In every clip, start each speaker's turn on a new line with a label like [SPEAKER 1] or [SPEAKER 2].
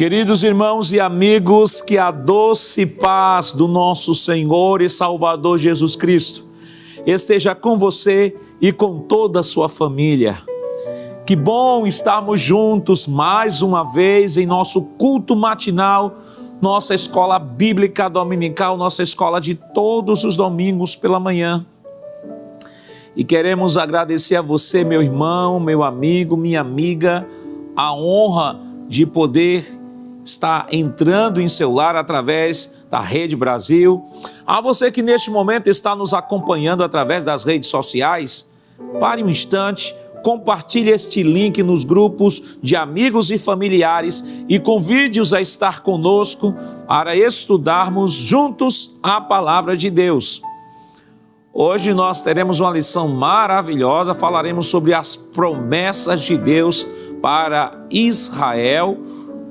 [SPEAKER 1] Queridos irmãos e amigos, que a doce paz do nosso Senhor e Salvador Jesus Cristo esteja com você e com toda a sua família. Que bom estarmos juntos mais uma vez em nosso culto matinal, nossa escola bíblica dominical, nossa escola de todos os domingos pela manhã. E queremos agradecer a você, meu irmão, meu amigo, minha amiga, a honra de poder estar entrando em seu lar através da Rede Brasil. A você que neste momento está nos acompanhando através das redes sociais, pare um instante, compartilhe este link nos grupos de amigos e familiares e convide-os a estar conosco para estudarmos juntos a palavra de Deus. Hoje nós teremos uma lição maravilhosa, falaremos sobre as promessas de Deus para Israel,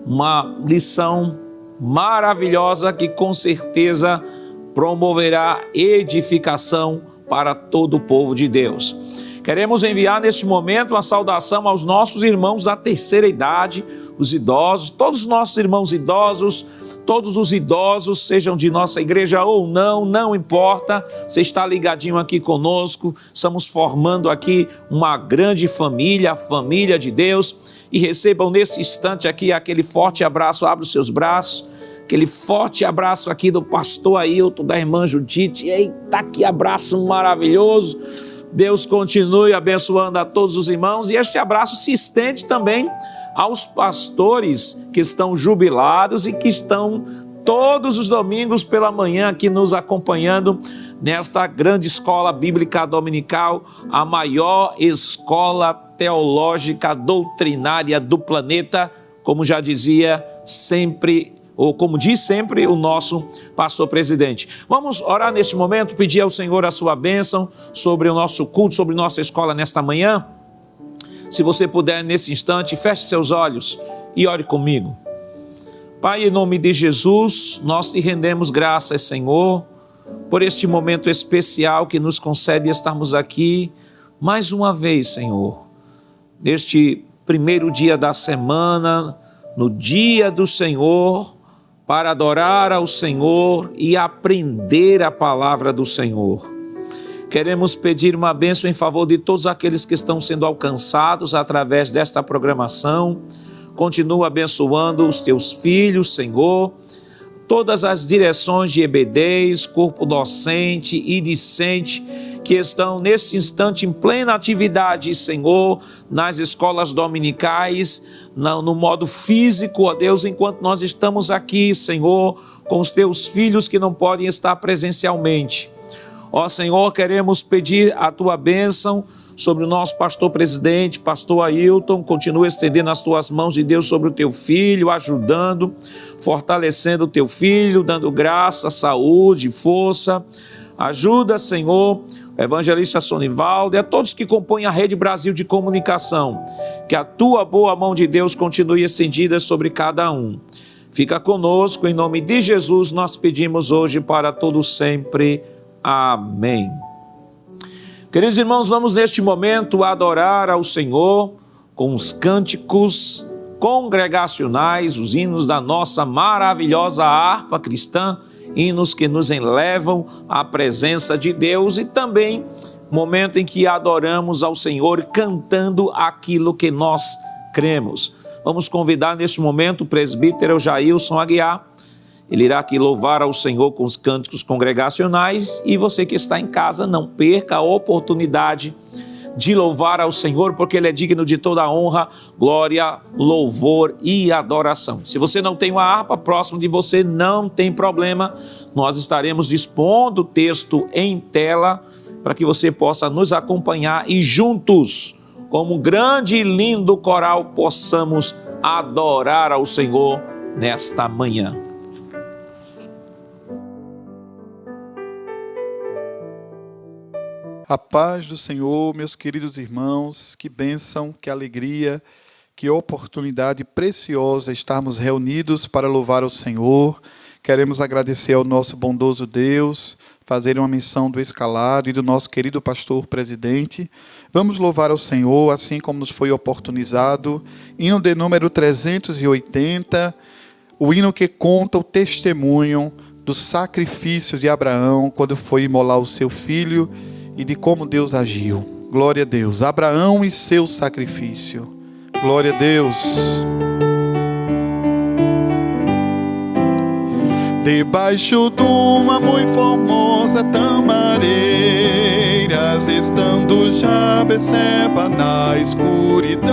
[SPEAKER 1] uma lição maravilhosa que com certeza promoverá edificação para todo o povo de Deus. Queremos enviar neste momento uma saudação aos nossos irmãos da terceira idade, os idosos, todos os nossos irmãos idosos, todos os idosos, sejam de nossa igreja ou não, não importa, você está ligadinho aqui conosco, estamos formando aqui uma grande família, a família de Deus, e recebam nesse instante aqui aquele forte abraço, abre os seus braços, aquele forte abraço aqui do pastor Ailton, da irmã Judite, eita, que abraço maravilhoso. Deus continue abençoando a todos os irmãos e este abraço se estende também aos pastores que estão jubilados e que estão todos os domingos pela manhã aqui nos acompanhando nesta grande escola bíblica dominical, a maior escola teológica doutrinária do planeta, como já dizia sempre, ou como diz sempre o nosso pastor presidente. Vamos orar neste momento, pedir ao Senhor a sua bênção sobre o nosso culto, sobre nossa escola nesta manhã. Se você puder nesse instante, feche seus olhos e ore comigo. Pai, em nome de Jesus, nós te rendemos graças, Senhor, por este momento especial que nos concede estarmos aqui mais uma vez, Senhor, neste primeiro dia da semana, no dia do Senhor, para adorar ao Senhor e aprender a palavra do Senhor. Queremos pedir uma bênção em favor de todos aqueles que estão sendo alcançados através desta programação. Continua abençoando os teus filhos, Senhor, todas as direções de EBDs, corpo docente e discente, que estão nesse instante em plena atividade, Senhor, nas escolas dominicais, no modo físico, ó Deus, enquanto nós estamos aqui, Senhor, com os teus filhos que não podem estar presencialmente. Ó Senhor, queremos pedir a tua bênção sobre o nosso pastor presidente, pastor Ailton. Continua estendendo as tuas mãos de Deus sobre o teu filho, ajudando, fortalecendo o teu filho, dando graça, saúde, força. Ajuda, Senhor, o evangelista Sonivaldo e a todos que compõem a Rede Brasil de Comunicação. Que a tua boa mão de Deus continue estendida sobre cada um. Fica conosco, em nome de Jesus, nós pedimos hoje para todos sempre. Amém. Queridos irmãos, vamos neste momento adorar ao Senhor com os cânticos congregacionais, os hinos da nossa maravilhosa harpa cristã, hinos que nos elevam à presença de Deus e também momento em que adoramos ao Senhor cantando aquilo que nós cremos. Vamos convidar neste momento o presbítero Jailson Aguiar. Ele irá aqui louvar ao Senhor com os cânticos congregacionais e você que está em casa não perca a oportunidade de louvar ao Senhor, porque Ele é digno de toda a honra, glória, louvor e adoração. Se você não tem uma harpa próximo de você, não tem problema, nós estaremos dispondo o texto em tela para que você possa nos acompanhar e juntos, como grande e lindo coral, possamos adorar ao Senhor nesta manhã.
[SPEAKER 2] A paz do Senhor, meus queridos irmãos, que bênção, que alegria, que oportunidade preciosa estarmos reunidos para louvar ao Senhor. Queremos agradecer ao nosso bondoso Deus, fazer uma menção do escalado e do nosso querido pastor presidente. Vamos louvar ao Senhor, assim como nos foi oportunizado, hino de número 380, o hino que conta o testemunho do sacrifício de Abraão quando foi imolar o seu filho e de como Deus agiu. Glória a Deus. Abraão e seu sacrifício. Glória a Deus. Debaixo de uma muito formosa tamareiras, estando já Beceba na escuridão,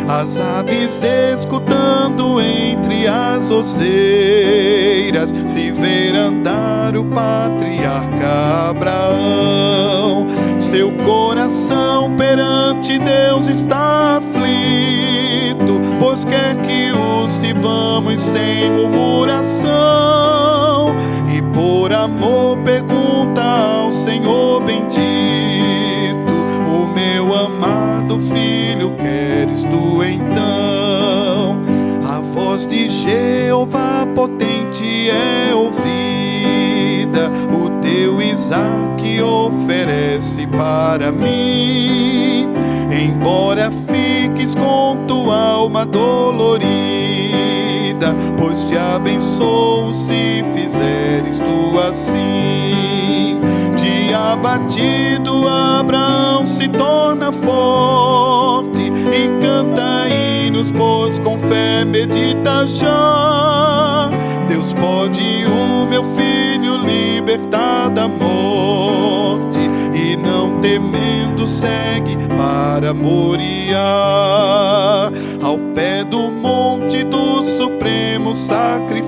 [SPEAKER 2] as aves escutando entre as roseiras, se ver andar o patriarca Abraão. Seu coração perante Deus está aflito, pois quer que o sirvamos sem murmuração. E por amor pergunta ao Senhor bendito: o meu amado filho, queres tu então? A voz de Jeová potente é ouvida, o teu Isaque oferece para mim. Embora fiques com tua alma dolorida, pois te abençoo se fizeres tu assim. De abatido Abraão se torna forte e canta hinos, pois com fé medita já. Deus pode o meu filho libertar da morte, e não temendo segue para Moriá. Ao pé do monte do supremo sacrifício,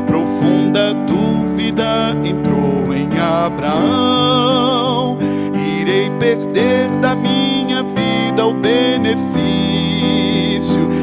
[SPEAKER 2] profunda dúvida entrou em Abraão: irei perder da minha vida o benefício.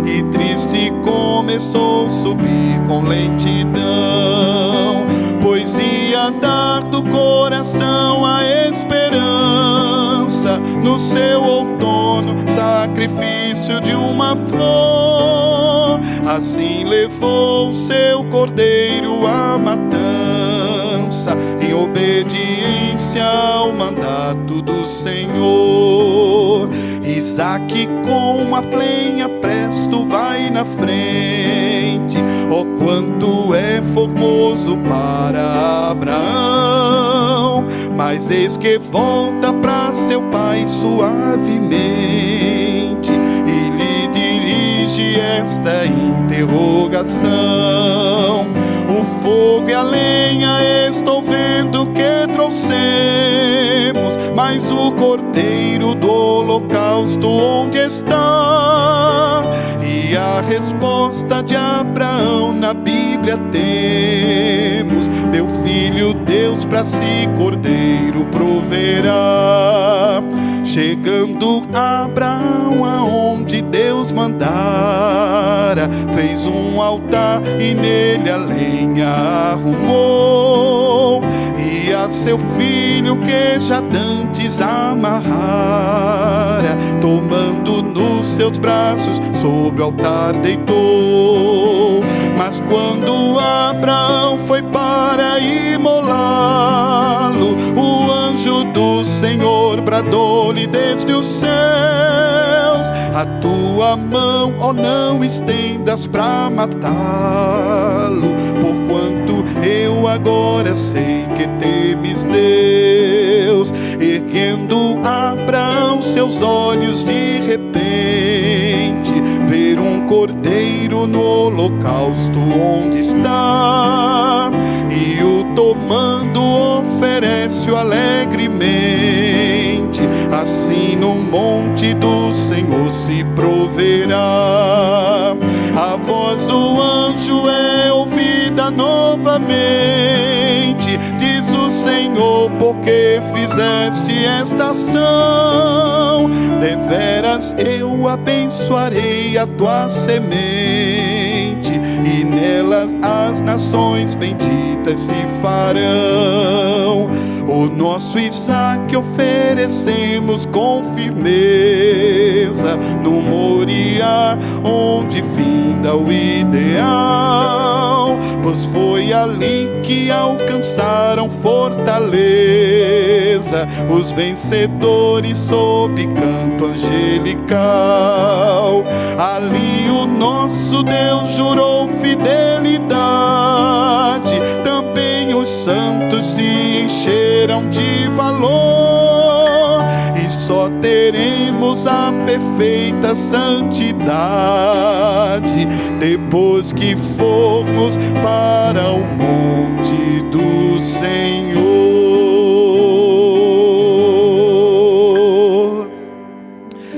[SPEAKER 2] E triste começou a subir com lentidão, pois ia dar do coração a esperança no seu outono, sacrifício de uma flor. Assim levou seu cordeiro à matança, em obediência ao mandato do Senhor. Isaque com a plenha presto vai na frente, oh quanto é formoso para Abraão. Mas eis que volta para seu pai suavemente e lhe dirige esta interrogação: o fogo e a lenha estou vendo que trouxemos, mas o cordeiro do holocausto onde está? E a resposta de Abraão na Bíblia temos: meu filho, Deus para si cordeiro proverá. Chegando Abraão aonde Deus mandara, fez um altar e nele a lenha arrumou, e a seu filho que já dantes amarrara, tomando nos seus braços sobre o altar deitou. Mas quando Abraão foi para imolá-lo, o anjo do Senhor bradou-lhe desde os céus: a tua mão, ó, não estendas para matá-lo, porquanto eu agora sei que temes Deus. Erguendo Abraão seus olhos, de repente ver um cordeiro no holocausto onde está, e o tomando oferece-o alegremente. Assim no monte do Senhor se proverá. A voz do anjo é ouvida novamente, diz o Senhor: porque fizeste esta ação? Deveras eu abençoarei a tua semente, e nelas as nações benditas se farão. O nosso Isaque oferecemos com firmeza no Moriá, onde finda o ideal, pois foi ali que alcançaram fortaleza gloriosa, os vencedores sob canto angelical. Ali o nosso Deus jurou fidelidade, também os santos se encheram de valor, e só teremos a perfeita santidade depois que formos para o monte do Senhor.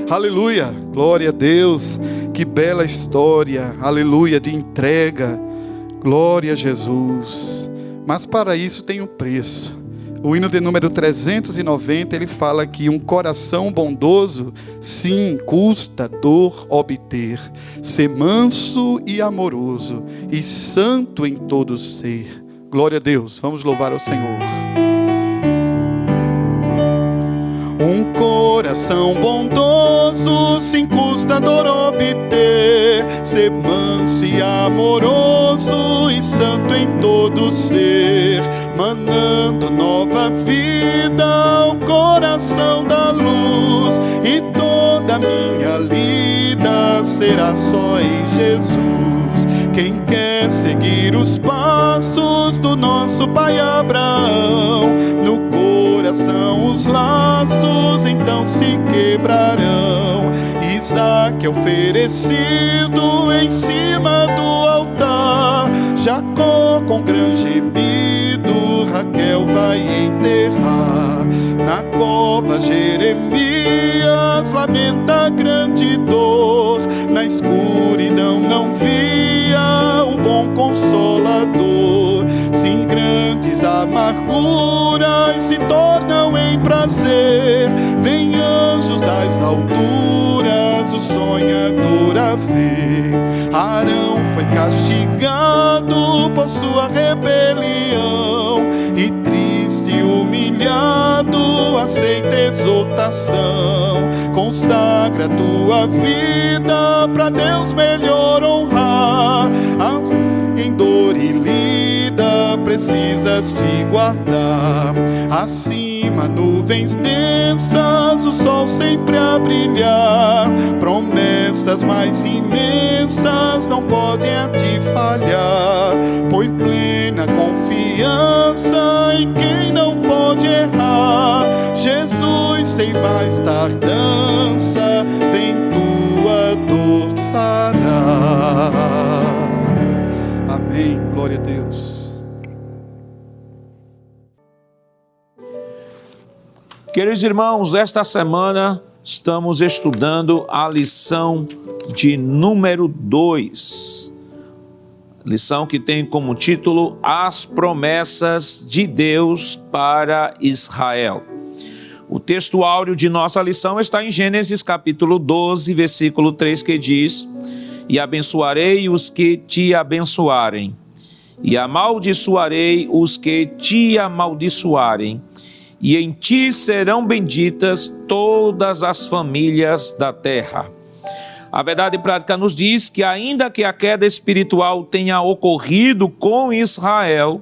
[SPEAKER 2] Aleluia, glória a Deus, que bela história, aleluia, de entrega, glória a Jesus. Mas para isso tem um preço. O hino de número 390, ele fala que um coração bondoso, sim, custa dor obter, ser manso e amoroso, e santo em todo ser. Glória a Deus, vamos louvar ao Senhor. Um coração bondoso, sim, custa dor obter, ser manso e amoroso, e santo em todo ser, manando nova vida ao coração da luz, e toda minha lida será só em Jesus. Quem quer seguir os passos do nosso pai Abraão, no coração os laços então se quebrarão. Isaac é oferecido em cima do altar, Jacó com grande gemido Raquel vai enterrar. Na cova Jeremias lamenta grande dor, na escuridão não via o bom Consolador. Sim, grandes amarguras se tornam em prazer, vem anjos das alturas o sonhador a ver. Arão foi castigado por sua rebelião, e triste e humilhado aceita exortação. Consagra tua vida pra Deus melhor honrar, em dor e lida precisas te guardar. Acima nuvens densas o sol sempre a brilhar, promessas mais imensas não podem a ti falhar. Põe plena confiança em quem não pode errar, Jesus sem mais tardança vem tua dor sarar. Amém, glória a Deus.
[SPEAKER 1] Queridos irmãos, esta semana estamos estudando a lição de número 2. Lição que tem como título As Promessas de Deus para Israel. O texto áureo de nossa lição está em Gênesis capítulo 12, versículo 3, que diz: E abençoarei os que te abençoarem, e amaldiçoarei os que te amaldiçoarem, e em ti serão benditas todas as famílias da terra. A verdade prática nos diz que, ainda que a queda espiritual tenha ocorrido com Israel,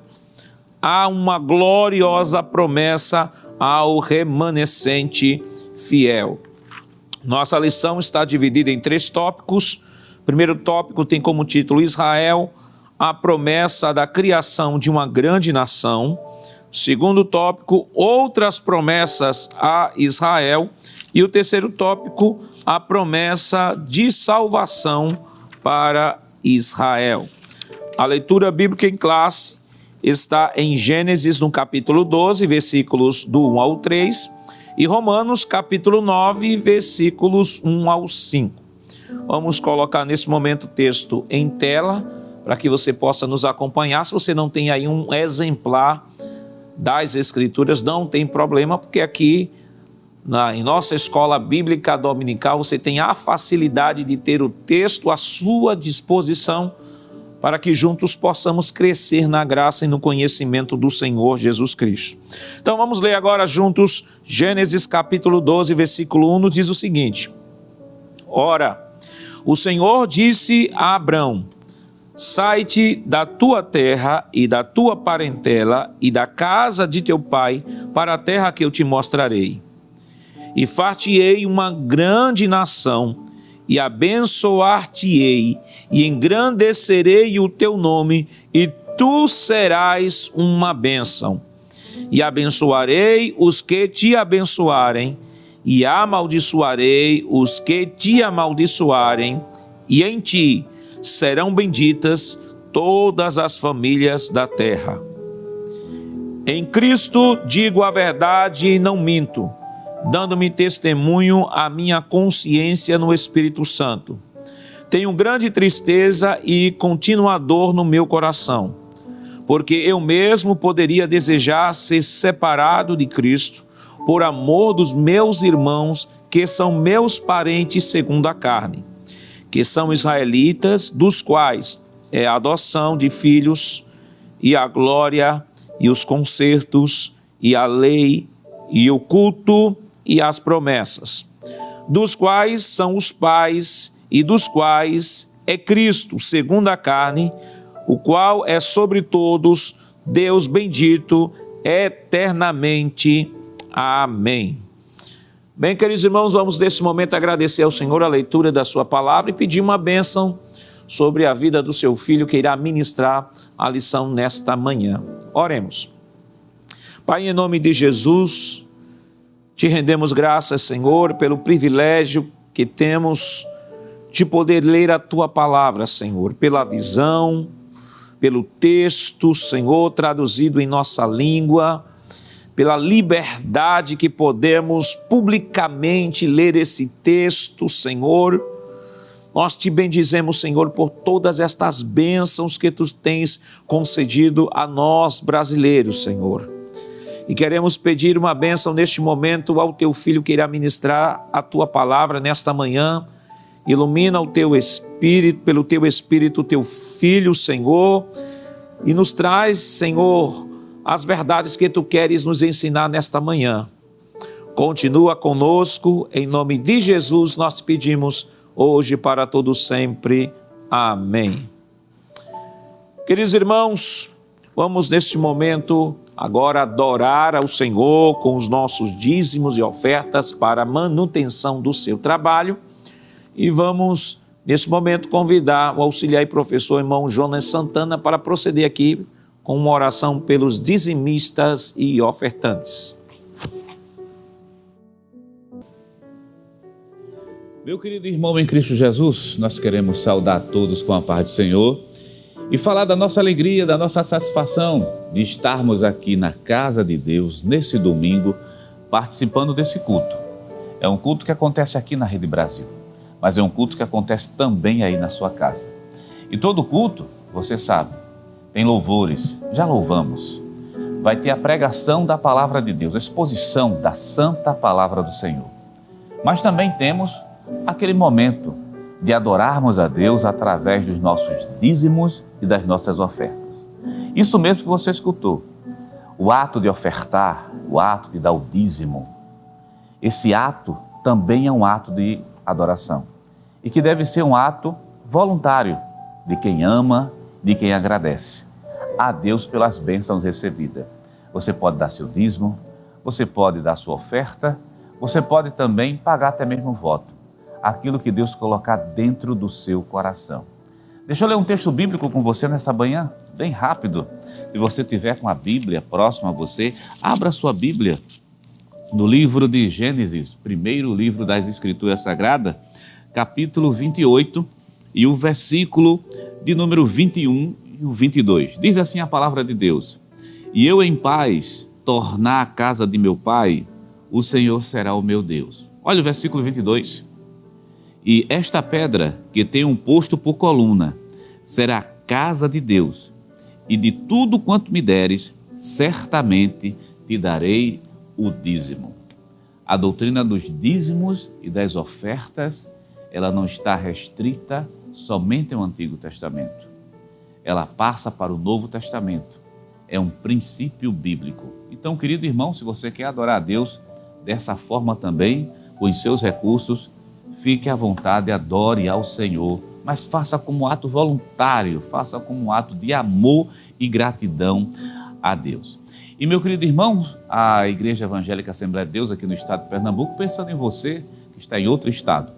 [SPEAKER 1] há uma gloriosa promessa ao remanescente fiel. Nossa lição está dividida em 3 tópicos. O primeiro tópico tem como título Israel, a promessa da criação de uma grande nação. Segundo tópico, outras promessas a Israel. E o terceiro tópico, a promessa de salvação para Israel. A leitura bíblica em classe está em Gênesis no capítulo 12, versículos do 1 ao 3, e Romanos capítulo 9, versículos 1 ao 5. Vamos colocar nesse momento o texto em tela, para que você possa nos acompanhar. Se você não tem aí um exemplar das Escrituras, não tem problema, porque aqui em nossa escola bíblica dominical você tem a facilidade de ter o texto à sua disposição, para que juntos possamos crescer na graça e no conhecimento do Senhor Jesus Cristo. Então vamos ler agora juntos Gênesis capítulo 12, versículo 1, nos diz o seguinte: Ora, o Senhor disse a Abrão: sai-te da tua terra e da tua parentela e da casa de teu pai para a terra que eu te mostrarei. E far-te-ei uma grande nação, e abençoar-te-ei, e engrandecerei o teu nome, e tu serás uma bênção. E abençoarei os que te abençoarem, e amaldiçoarei os que te amaldiçoarem, e em ti serão benditas todas as famílias da terra. Em Cristo digo a verdade e não minto, dando-me testemunho a minha consciência no Espírito Santo. Tenho grande tristeza e contínua dor no meu coração, porque eu mesmo poderia desejar ser separado de Cristo por amor dos meus irmãos, que são meus parentes segundo a carne, que são israelitas, dos quais é a adoção de filhos, e a glória, e os concertos, e a lei, e o culto, e as promessas, dos quais são os pais, e dos quais é Cristo, segundo a carne, o qual é sobre todos, Deus bendito eternamente. Amém. Bem, queridos irmãos, vamos nesse momento agradecer ao Senhor a leitura da sua palavra e pedir uma bênção sobre a vida do seu filho que irá ministrar a lição nesta manhã. Oremos. Pai, em nome de Jesus, te rendemos graças, Senhor, pelo privilégio que temos de poder ler a tua palavra, Senhor, pela visão, pelo texto, Senhor, traduzido em nossa língua, pela liberdade que podemos publicamente ler esse texto, Senhor. Nós te bendizemos, Senhor, por todas estas bênçãos que tu tens concedido a nós brasileiros, Senhor. E queremos pedir uma bênção neste momento ao teu filho que irá ministrar a tua palavra nesta manhã. Ilumina o teu espírito, pelo teu espírito, o teu filho, Senhor, e nos traz, Senhor, as verdades que tu queres nos ensinar nesta manhã. Continua conosco, em nome de Jesus nós te pedimos, hoje para todo sempre. Amém. Queridos irmãos, vamos neste momento agora adorar ao Senhor com os nossos dízimos e ofertas para a manutenção do seu trabalho. E vamos, nesse momento, convidar o auxiliar e professor irmão Jonas Santana para proceder aqui com uma oração pelos dizimistas e ofertantes.
[SPEAKER 3] Meu querido irmão em Cristo Jesus, nós queremos saudar todos com a paz do Senhor e falar da nossa alegria, da nossa satisfação de estarmos aqui na casa de Deus, nesse domingo, participando desse culto. É um culto que acontece aqui na Rede Brasil, mas é um culto que acontece também aí na sua casa. E todo culto, você sabe, tem louvores, já louvamos. Vai ter a pregação da palavra de Deus, a exposição da santa palavra do Senhor. Mas também temos aquele momento de adorarmos a Deus através dos nossos dízimos e das nossas ofertas. Isso mesmo que você escutou, o ato de ofertar, o ato de dar o dízimo, esse ato também é um ato de adoração e que deve ser um ato voluntário de quem ama, de quem agradece a Deus pelas bênçãos recebidas. Você pode dar seu dízimo, você pode dar sua oferta, você pode também pagar até mesmo voto, aquilo que Deus colocar dentro do seu coração. Deixa eu ler um texto bíblico com você nessa manhã, bem rápido. Se você tiver com a Bíblia próxima a você, abra sua Bíblia no livro de Gênesis, primeiro livro das Escrituras Sagradas, capítulo 28 e o versículo de número 21 e o 22. Diz assim a palavra de Deus: e eu em paz tornar a casa de meu pai, o Senhor será o meu Deus. Olha o versículo 22. E esta pedra que tem um posto por coluna será a casa de Deus, e de tudo quanto me deres, certamente te darei o dízimo. A doutrina dos dízimos e das ofertas, ela não está restrita somente ao Antigo Testamento. Ela passa para o Novo Testamento. É um princípio bíblico. Então, querido irmão, se você quer adorar a Deus dessa forma também, com os seus recursos, fique à vontade, adore ao Senhor, mas faça como ato voluntário, faça como ato de amor e gratidão a Deus. E meu querido irmão, a Igreja Evangélica Assembleia de Deus aqui no estado de Pernambuco, pensando em você que está em outro estado,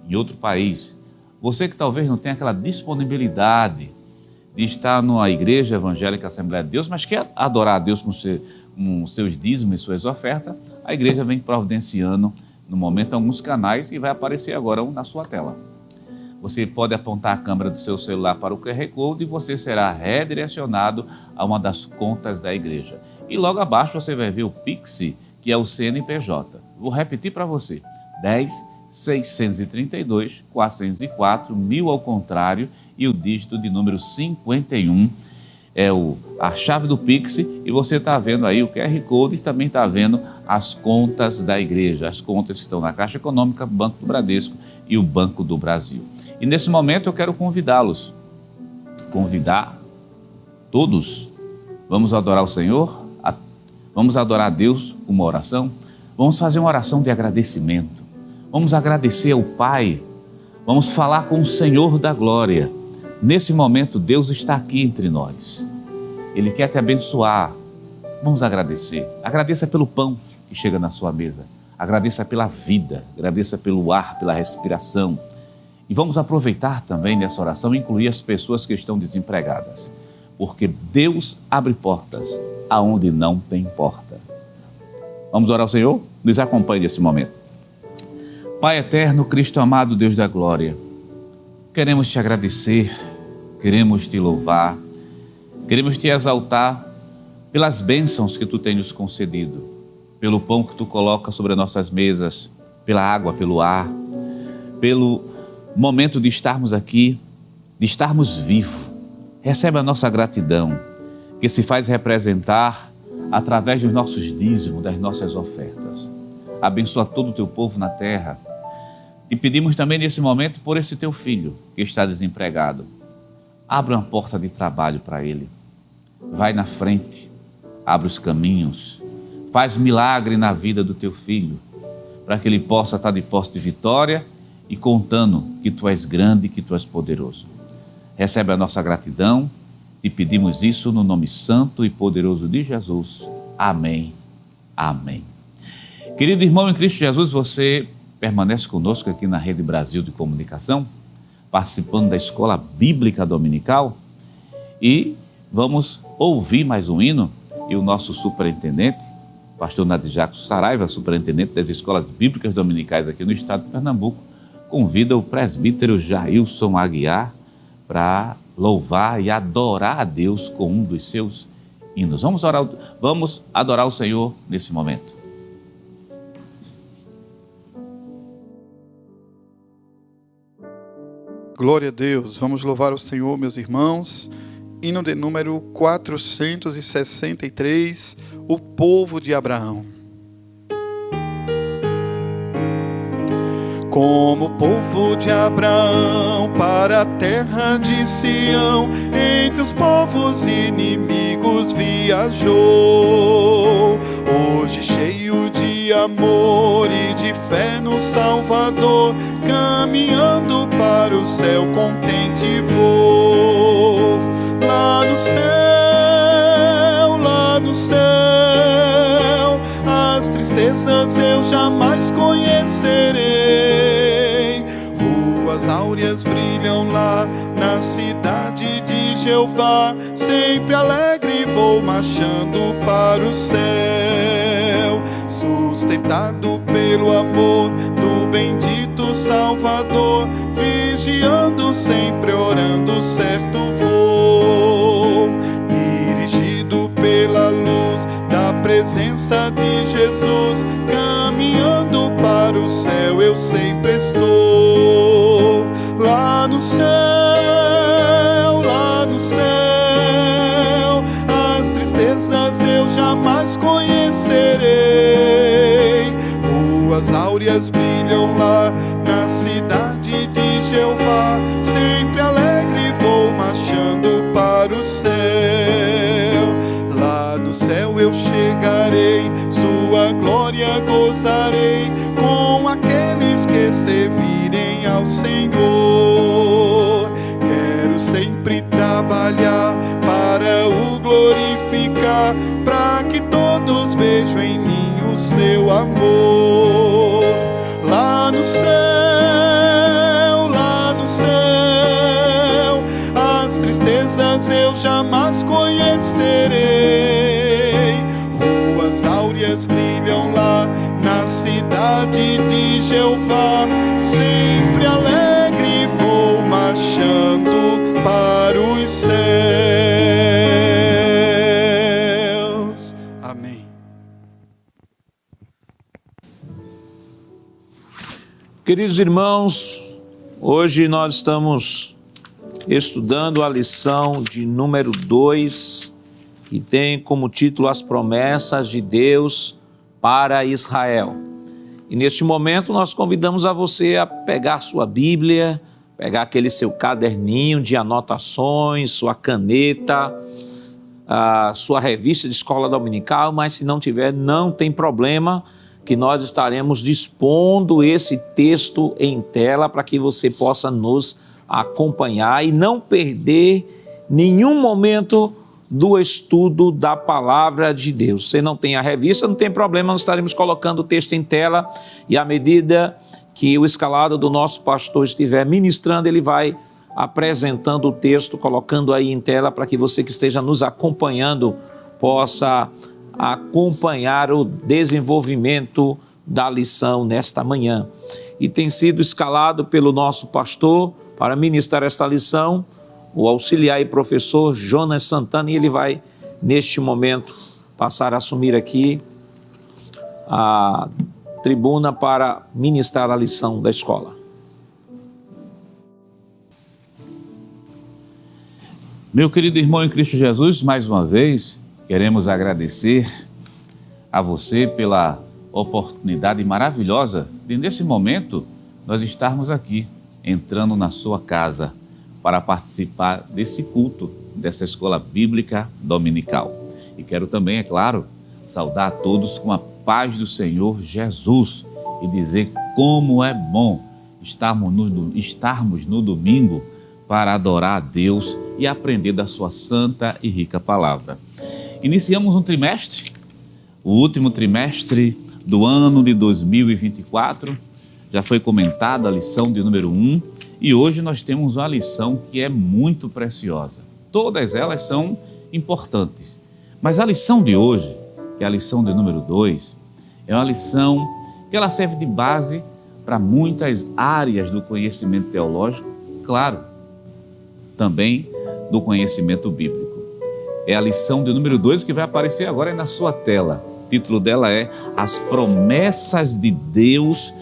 [SPEAKER 3] em outro país, você que talvez não tenha aquela disponibilidade de estar numa Igreja Evangélica Assembleia de Deus, mas quer adorar a Deus com seus dízimos e suas ofertas, a igreja vem providenciando no momento alguns canais e vai aparecer agora um na sua tela. Você pode apontar a câmera do seu celular para o QR Code e você será redirecionado a uma das contas da igreja. E logo abaixo você vai ver o Pix, que é o CNPJ. Vou repetir para você: 10.632.404, ao contrário, e o dígito de número 51 é a chave do Pix, e você está vendo aí o QR Code e também está vendo as contas da igreja, as contas que estão na Caixa Econômica, Banco do Bradesco e o Banco do Brasil. E nesse momento eu quero convidar todos, vamos adorar o Senhor, vamos adorar a Deus com uma oração, vamos fazer uma oração de agradecimento, vamos agradecer ao Pai, vamos falar com o Senhor da Glória. Nesse momento, Deus está aqui entre nós. Ele quer te abençoar. Vamos agradecer. Agradeça pelo pão que chega na sua mesa. Agradeça pela vida. Agradeça pelo ar, pela respiração. E vamos aproveitar também nessa oração e incluir as pessoas que estão desempregadas. Porque Deus abre portas aonde não tem porta. Vamos orar ao Senhor? Nos acompanhe nesse momento. Pai eterno, Cristo amado, Deus da glória, queremos te agradecer, queremos te louvar, queremos te exaltar pelas bênçãos que tu tens nos concedido, pelo pão que tu coloca sobre as nossas mesas, pela água, pelo ar, pelo momento de estarmos aqui, de estarmos vivos. Recebe a nossa gratidão, que se faz representar através dos nossos dízimos, das nossas ofertas. Abençoa todo o teu povo na terra. E pedimos também nesse momento por esse teu filho que está desempregado. Abra uma porta de trabalho para ele. Vai na frente, abre os caminhos, faz milagre na vida do teu filho, para que ele possa estar de posse de vitória e contando que tu és grande e que tu és poderoso. Recebe a nossa gratidão, te pedimos isso no nome santo e poderoso de Jesus. Amém. Amém. Querido irmão em Cristo Jesus, você permanece conosco aqui na Rede Brasil de Comunicação, participando da Escola Bíblica Dominical, e vamos ouvir mais um hino. E o nosso superintendente, pastor Nadijaco Saraiva, superintendente das Escolas Bíblicas Dominicais aqui no estado de Pernambuco, convida o presbítero Jailson Aguiar para louvar e adorar a Deus com um dos seus hinos. Vamos adorar o Senhor nesse momento.
[SPEAKER 2] Glória a Deus, vamos louvar o Senhor, meus irmãos. Hino de número 463, o povo de Abraão. Como o povo de Abraão para a terra de Sião, entre os povos inimigos viajou. Hoje cheio de amor e de fé no Salvador, caminhando para o céu contente vou. Lá no céu, as tristezas eu jamais conhecerei. Ruas áureas brilham lá na cidade de Jeová, sempre alegre vou marchando para o céu. Sustentado pelo amor do bendito Salvador, vigiando sempre, orando certo vou. Dirigido pela luz da presença de Jesus, caminhando para o céu eu sempre estou. Lá no céu, as tristezas eu jamais conhecerei. Ruas áureas brilham lá na cidade de Jeová, sempre alegre vou marchando para o céu. Lá no céu eu chegarei, sua glória gozarei, com aqueles que servirem ao Senhor. para que todos vejam em mim o seu amor. Lá no céu, as tristezas eu jamais conhecerei. Ruas áureas brilham lá na cidade de Jeová. Sempre alegre vou marchando para os céus. Amém.
[SPEAKER 1] Queridos irmãos, hoje nós estamos estudando a lição de número 2, que tem como título As Promessas de Deus para Israel. E neste momento nós convidamos a você a pegar sua Bíblia, pegar aquele seu caderninho de anotações, sua caneta, a sua revista de escola dominical, mas se não tiver, não tem problema, que nós estaremos dispondo esse texto em tela para que você possa nos acompanhar e não perder nenhum momento do estudo da palavra de Deus. Se não tem a revista, não tem problema, nós estaremos colocando o texto em tela e à medida que o escalado do nosso pastor estiver ministrando, ele vai apresentando o texto, colocando aí em tela para que você que esteja nos acompanhando possa acompanhar o desenvolvimento da lição nesta manhã. E tem sido escalado pelo nosso pastor para ministrar esta lição, o auxiliar e professor Jonas Santana, e ele vai, neste momento, passar a assumir aqui a tribuna para ministrar a lição da escola.
[SPEAKER 3] Meu querido irmão em Cristo Jesus, mais uma vez, queremos agradecer a você pela oportunidade maravilhosa de, nesse momento, nós estarmos aqui, entrando na sua casa, para participar desse culto, dessa escola bíblica dominical. E quero também, é claro, saudar a todos com a paz do Senhor Jesus e dizer como é bom estarmos no domingo para adorar a Deus e aprender da sua santa e rica palavra. Iniciamos um trimestre, o último trimestre do ano de 2024, já foi comentada a lição de número 1, e hoje nós temos uma lição que é muito preciosa. Todas elas são importantes, mas a lição de hoje, que é a lição de número 2, é uma lição que ela serve de base para muitas áreas do conhecimento teológico, claro, também do conhecimento bíblico. É a lição de número 2 que vai aparecer agora na sua tela. O título dela é As Promessas de Deus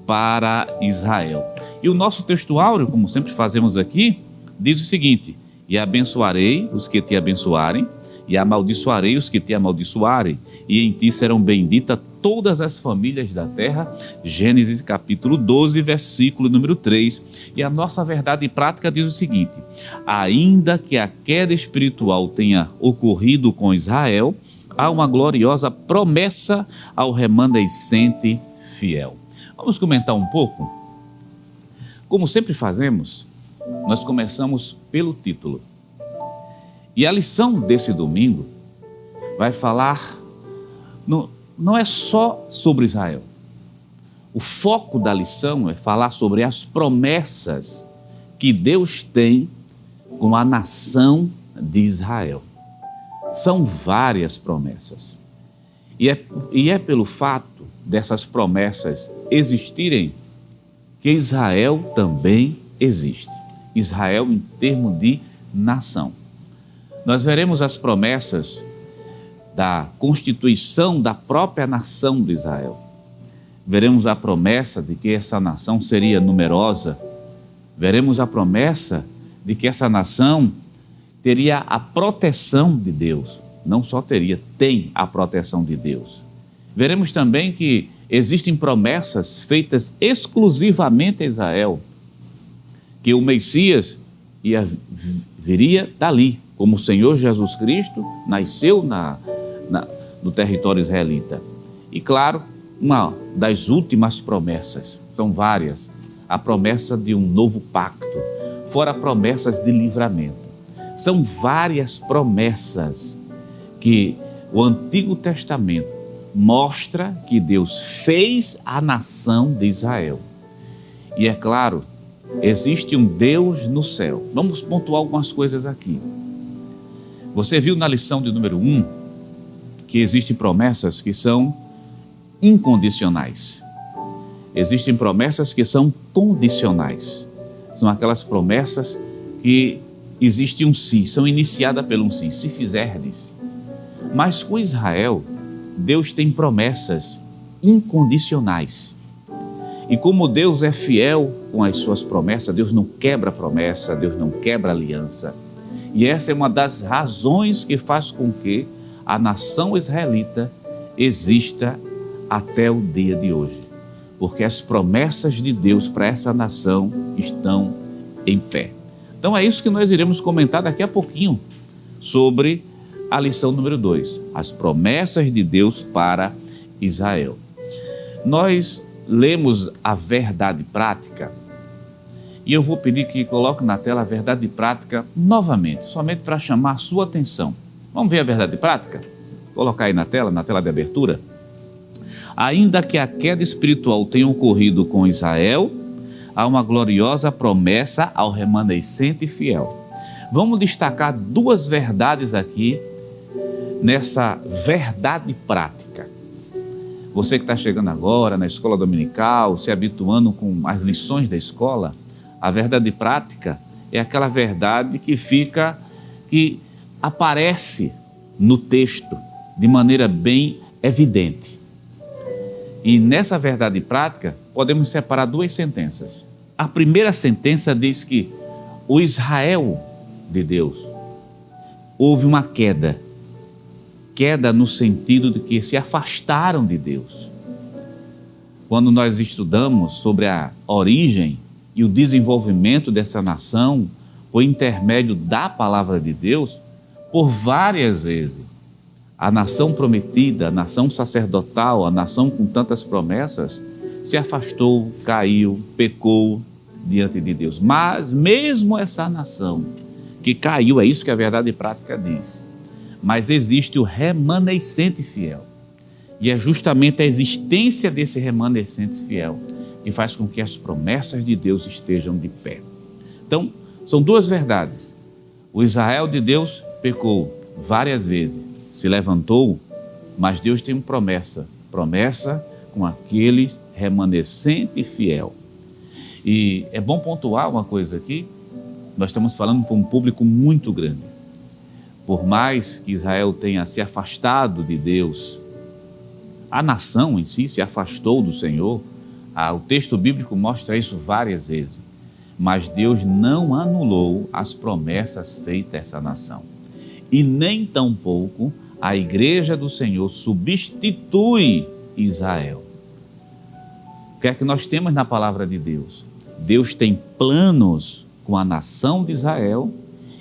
[SPEAKER 3] para Israel. E o nosso textuário, como sempre fazemos aqui, diz o seguinte: e abençoarei os que te abençoarem, e amaldiçoarei os que te amaldiçoarem, e em ti serão benditas todas as famílias da terra. Gênesis capítulo 12, versículo número 3. E a nossa verdade prática diz o seguinte: ainda que a queda espiritual tenha ocorrido com Israel, há uma gloriosa promessa ao remanescente fiel. Vamos comentar um pouco? Como sempre fazemos, nós começamos pelo título. E a lição desse domingo vai falar, não é só sobre Israel. O foco da lição é falar sobre as promessas que Deus tem com a nação de Israel. São várias promessas. E é pelo fato dessas promessas existirem que Israel também existe. Israel em termos de nação. Nós veremos as promessas da constituição da própria nação de Israel. Veremos a promessa de que essa nação seria numerosa. Veremos a promessa de que essa nação teria a proteção de Deus. Não só teria, tem a proteção de Deus. Veremos também que existem promessas feitas exclusivamente a Israel, que o Messias viria dali, como o Senhor Jesus Cristo nasceu no território israelita. E claro, uma das últimas promessas, são várias, a promessa de um novo pacto, fora promessas de livramento. São várias promessas que o Antigo Testamento mostra que Deus fez a nação de Israel. E é claro, existe um Deus no céu. Vamos pontuar algumas coisas aqui. Você viu na lição de número 1 que existem promessas que são incondicionais. Existem promessas que são condicionais. São aquelas promessas que existe um sim, são iniciadas pelo um sim, se fizerdes. Mas com Israel, Deus tem promessas incondicionais. E como Deus é fiel com as suas promessas, Deus não quebra promessa, Deus não quebra aliança. E essa é uma das razões que faz com que a nação israelita exista até o dia de hoje. Porque as promessas de Deus para essa nação estão em pé. Então é isso que nós iremos comentar daqui a pouquinho sobre a lição número 2, as promessas de Deus para Israel. Nós lemos a verdade prática e eu vou pedir que coloque na tela a verdade prática novamente, somente para chamar a sua atenção. Vamos ver a verdade prática? Vou colocar aí na tela de abertura. Ainda que a queda espiritual tenha ocorrido com Israel, há uma gloriosa promessa ao remanescente fiel. Vamos destacar duas verdades aqui nessa verdade prática. Você que está chegando agora na escola dominical, se habituando com as lições da escola, a verdade prática é aquela verdade que aparece no texto de maneira bem evidente. E nessa verdade prática, podemos separar duas sentenças. A primeira sentença diz que o Israel de Deus, houve uma queda. Queda no sentido de que se afastaram de Deus. Quando nós estudamos sobre a origem e o desenvolvimento dessa nação, por intermédio da palavra de Deus, por várias vezes, a nação prometida, a nação sacerdotal, a nação com tantas promessas, se afastou, caiu, pecou diante de Deus. Mas mesmo essa nação que caiu, é isso que a verdade prática diz, mas existe o remanescente fiel. E é justamente a existência desse remanescente fiel que faz com que as promessas de Deus estejam de pé. Então, são duas verdades. O Israel de Deus pecou várias vezes, se levantou, mas Deus tem uma promessa com aquele remanescente fiel. E é bom pontuar uma coisa aqui, nós estamos falando para um público muito grande. Por mais que Israel tenha se afastado de Deus, a nação em si se afastou do Senhor, o texto bíblico mostra isso várias vezes, mas Deus não anulou as promessas feitas a essa nação. E nem tampouco a igreja do Senhor substitui Israel. O que é que nós temos na palavra de Deus? Deus tem planos com a nação de Israel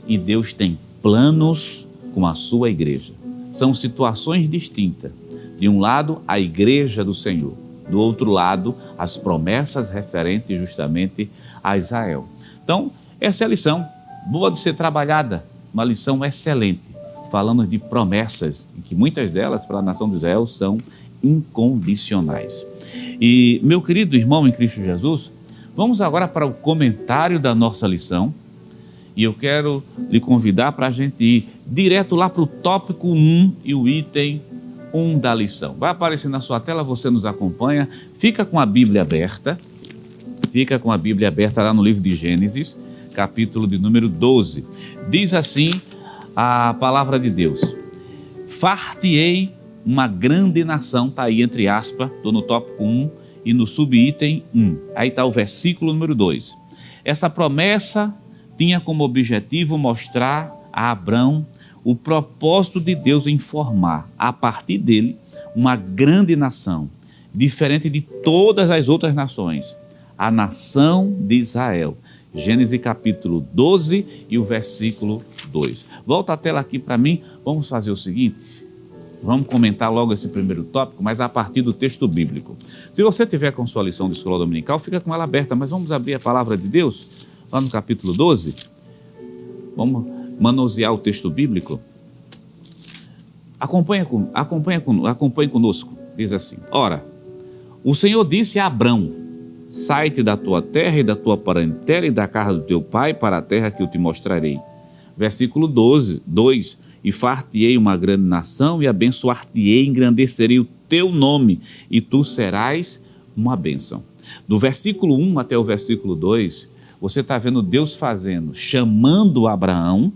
[SPEAKER 3] e Deus tem planos com a sua igreja. São situações distintas. De um lado, a igreja do Senhor. Do outro lado, as promessas referentes justamente a Israel. Então, essa é a lição boa de ser trabalhada, uma lição excelente, falando de promessas, e que muitas delas para a nação de Israel são incondicionais. E, meu querido irmão em Cristo Jesus, vamos agora para o comentário da nossa lição, e eu quero lhe convidar para a gente ir direto lá para o tópico 1 e o item 1 da lição. Vai aparecer na sua tela, você nos acompanha, fica com a Bíblia aberta lá no livro de Gênesis, capítulo de número 12. Diz assim a palavra de Deus: far-te-ei uma grande nação, está aí entre aspas, estou no tópico 1 e no subitem 1. Aí está o versículo número 2. Essa promessa tinha como objetivo mostrar a Abrão o propósito de Deus em formar, a partir dele, uma grande nação, diferente de todas as outras nações, a nação de Israel. Gênesis capítulo 12 e o versículo 2. Volta a tela aqui para mim, vamos fazer o seguinte, vamos comentar logo esse primeiro tópico, mas a partir do texto bíblico. Se você tiver com sua lição de escola dominical, fica com ela aberta, mas vamos abrir a palavra de Deus, lá no capítulo 12, vamos manusear o texto bíblico. Acompanhe conosco. Diz assim: Ora, o Senhor disse a Abrão: sai-te da tua terra e da tua parentela e da casa do teu pai para a terra que eu te mostrarei. Versículo 2: E far-te-ei uma grande nação, e abençoar-te-ei, engrandecerei o teu nome, e tu serás uma bênção. Do versículo 1 até o versículo 2, você está vendo Deus chamando Abraão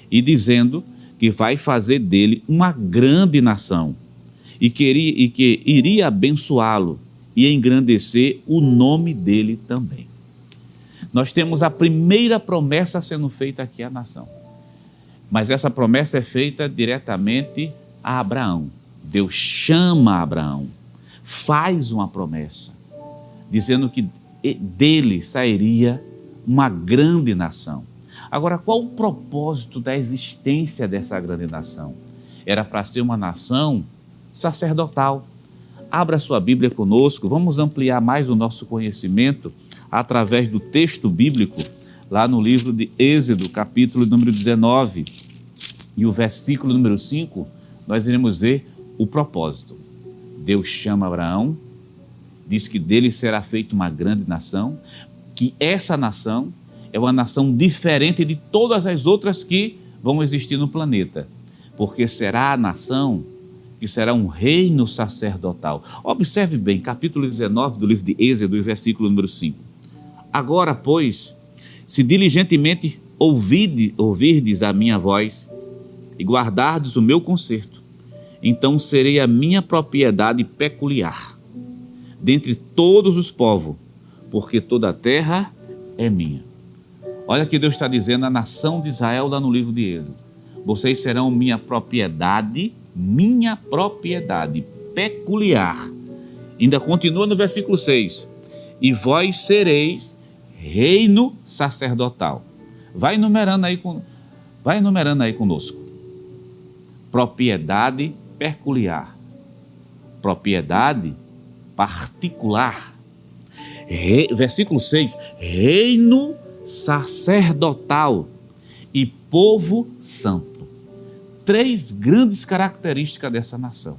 [SPEAKER 3] e dizendo que vai fazer dele uma grande nação e que iria abençoá-lo e engrandecer o nome dele também. Nós temos a primeira promessa sendo feita aqui à nação. Mas essa promessa é feita diretamente a Abraão. Deus chama Abraão, faz uma promessa, dizendo que dele sairia uma grande nação. Agora, qual o propósito da existência dessa grande nação? Era para ser uma nação sacerdotal. Abra sua Bíblia conosco, vamos ampliar mais o nosso conhecimento através do texto bíblico, lá no livro de Êxodo, capítulo número 19, e o versículo número 5, nós iremos ver o propósito. Deus chama Abraão, diz que dele será feita uma grande nação, que essa nação é uma nação diferente de todas as outras que vão existir no planeta, porque será a nação que será um reino sacerdotal. Observe bem, capítulo 19 do livro de Êxodo, versículo número 5. Agora, pois, se diligentemente ouvirdes a minha voz e guardardes o meu concerto, então serei a minha propriedade peculiar dentre todos os povos, porque toda a terra é minha. Olha que Deus está dizendo à nação de Israel lá no livro de Êxodo: vocês serão minha propriedade peculiar. Ainda continua no versículo 6: e vós sereis reino sacerdotal. Vai enumerando aí conosco. Propriedade peculiar, propriedade particular. Versículo 6: reino sacerdotal e povo santo. 3 grandes características dessa nação.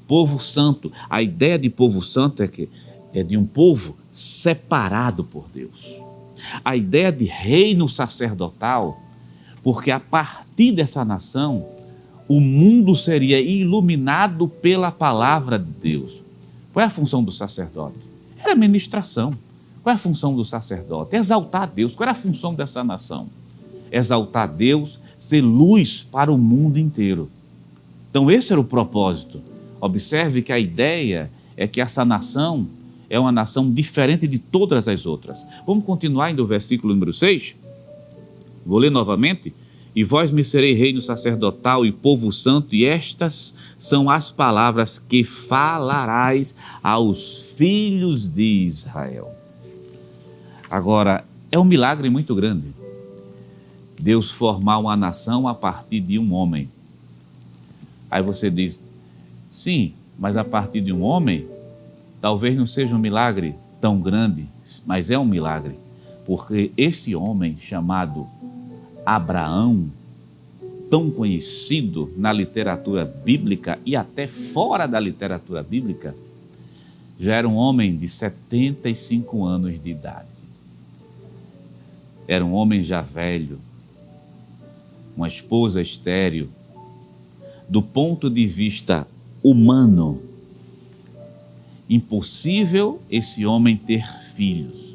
[SPEAKER 3] Povo santo, a ideia de povo santo é de um povo separado por Deus. A ideia de reino sacerdotal, porque a partir dessa nação, o mundo seria iluminado pela palavra de Deus. Qual é a função do sacerdote? Era a ministração. Qual é a função do sacerdote? Exaltar a Deus. Qual era a função dessa nação? Exaltar a Deus, ser luz para o mundo inteiro. Então esse era o propósito. Observe que a ideia é que essa nação é uma nação diferente de todas as outras. Vamos continuar ainda o versículo número 6? Vou ler novamente. E vós me serei reino sacerdotal e povo santo, e estas são as palavras que falarás aos filhos de Israel. Agora, é um milagre muito grande Deus formar uma nação a partir de um homem. Aí você diz: sim, mas a partir de um homem, talvez não seja um milagre tão grande, mas é um milagre, porque esse homem chamado Abraão, tão conhecido na literatura bíblica e até fora da literatura bíblica, já era um homem de 75 anos de idade. Era um homem já velho, uma esposa estéril. Do ponto de vista humano, impossível esse homem ter filhos.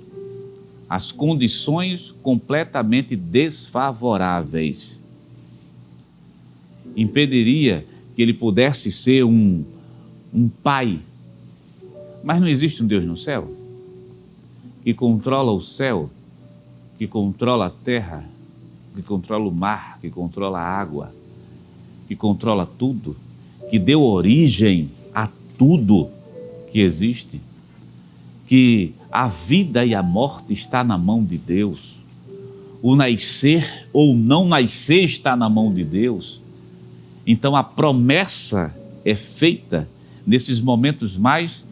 [SPEAKER 3] As condições completamente desfavoráveis impediria que ele pudesse ser um pai. Mas não existe um Deus no céu que controla o céu, que controla a terra, que controla o mar, que controla a água, que controla tudo, que deu origem a tudo que existe, que a vida e a morte está na mão de Deus, o nascer ou não nascer está na mão de Deus. Então a promessa é feita nesses momentos mais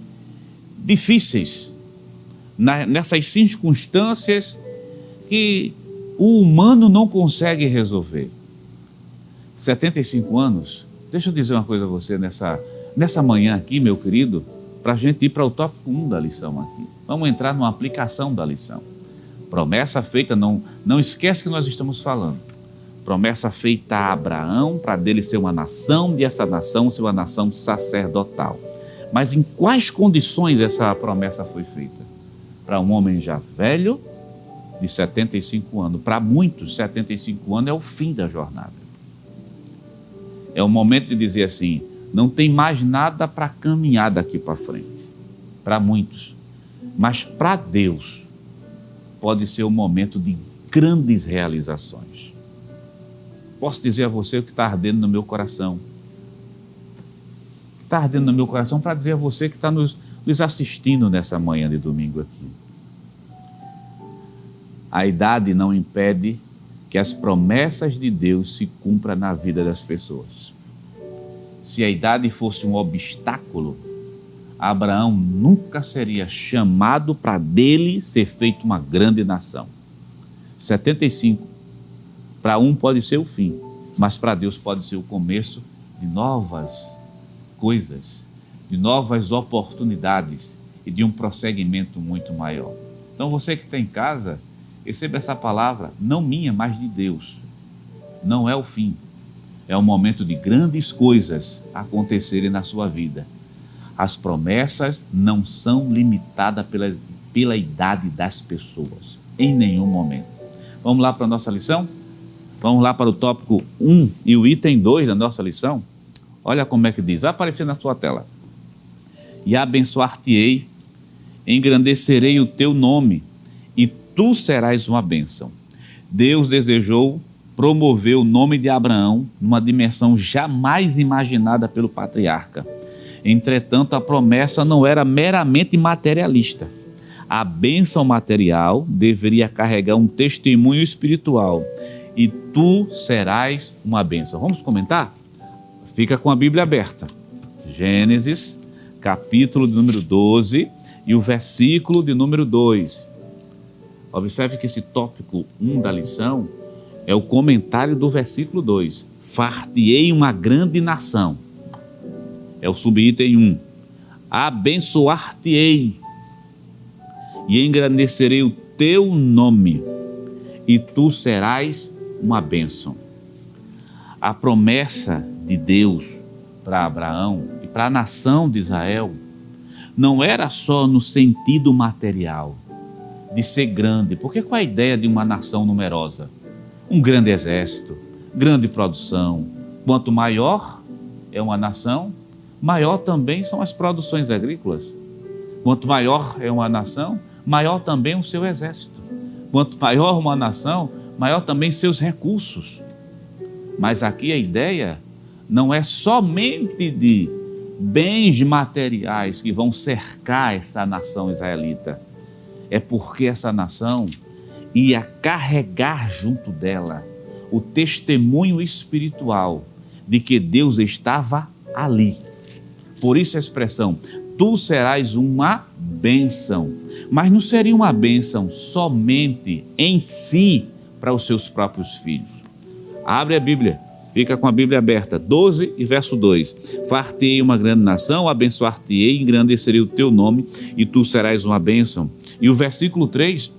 [SPEAKER 3] difíceis, nessas circunstâncias que o humano não consegue resolver. 75 anos Deixa eu dizer uma coisa a você nessa manhã aqui, meu querido, para a gente ir para o tópico 1 da lição aqui. Vamos entrar numa aplicação da lição. Promessa feita, não esquece que nós estamos falando. Promessa feita a Abraão para dele ser uma nação e essa nação ser uma nação sacerdotal. Mas em quais condições essa promessa foi feita? Para um homem já velho, de 75 anos. Para muitos, 75 anos é o fim da jornada. É o momento de dizer assim, não tem mais nada para caminhar daqui para frente. Para muitos. Mas para Deus, pode ser um momento de grandes realizações. Posso dizer a você o que está ardendo no meu coração. Está ardendo no meu coração para dizer a você que está nos assistindo nessa manhã de domingo aqui. A idade não impede que as promessas de Deus se cumpram na vida das pessoas. Se a idade fosse um obstáculo, Abraão nunca seria chamado para dele ser feito uma grande nação. 75, para um pode ser o fim, mas para Deus pode ser o começo de novas coisas, de novas oportunidades e de um prosseguimento muito maior. Então você que está em casa, receba essa palavra, não minha, mas de Deus. Não é o fim, é um momento de grandes coisas acontecerem na sua vida. As promessas não são limitadas pela idade das pessoas, em nenhum momento. Vamos lá para a nossa lição? Vamos lá para o tópico 1 e o item 2 da nossa lição? Olha como é que diz, vai aparecer na sua tela. E abençoar-te-ei, engrandecerei o teu nome, e tu serás uma bênção. Deus desejou promover o nome de Abraão numa dimensão jamais imaginada pelo patriarca. Entretanto, a promessa não era meramente materialista. A bênção material deveria carregar um testemunho espiritual. E tu serás uma bênção. Vamos comentar? Fica com a Bíblia aberta. Gênesis, capítulo de número 12 e o versículo de número 2. Observe que esse tópico 1 da lição é o comentário do versículo 2. Far-te-ei uma grande nação. É o subitem 1. Abençoar-te-ei e engrandecerei o teu nome, e tu serás uma bênção. A promessa de Deus para Abraão e para a nação de Israel não era só no sentido material, de ser grande, porque qual a ideia de uma nação numerosa? Um grande exército, grande produção. Quanto maior é uma nação, maior também são as produções agrícolas. Quanto maior é uma nação, maior também o seu exército. Quanto maior uma nação, maior também seus recursos. Mas aqui a ideia não é somente de bens materiais que vão cercar essa nação israelita. É porque essa nação ia carregar junto dela o testemunho espiritual de que Deus estava ali. Por isso a expressão, tu serás uma bênção. Mas não seria uma bênção somente em si para os seus próprios filhos. Abre a Bíblia, fica com a Bíblia aberta, 12 e verso 2. Far-te-ei uma grande nação, abençoar-te-ei, engrandecerei o teu nome, e tu serás uma bênção. E o versículo 3,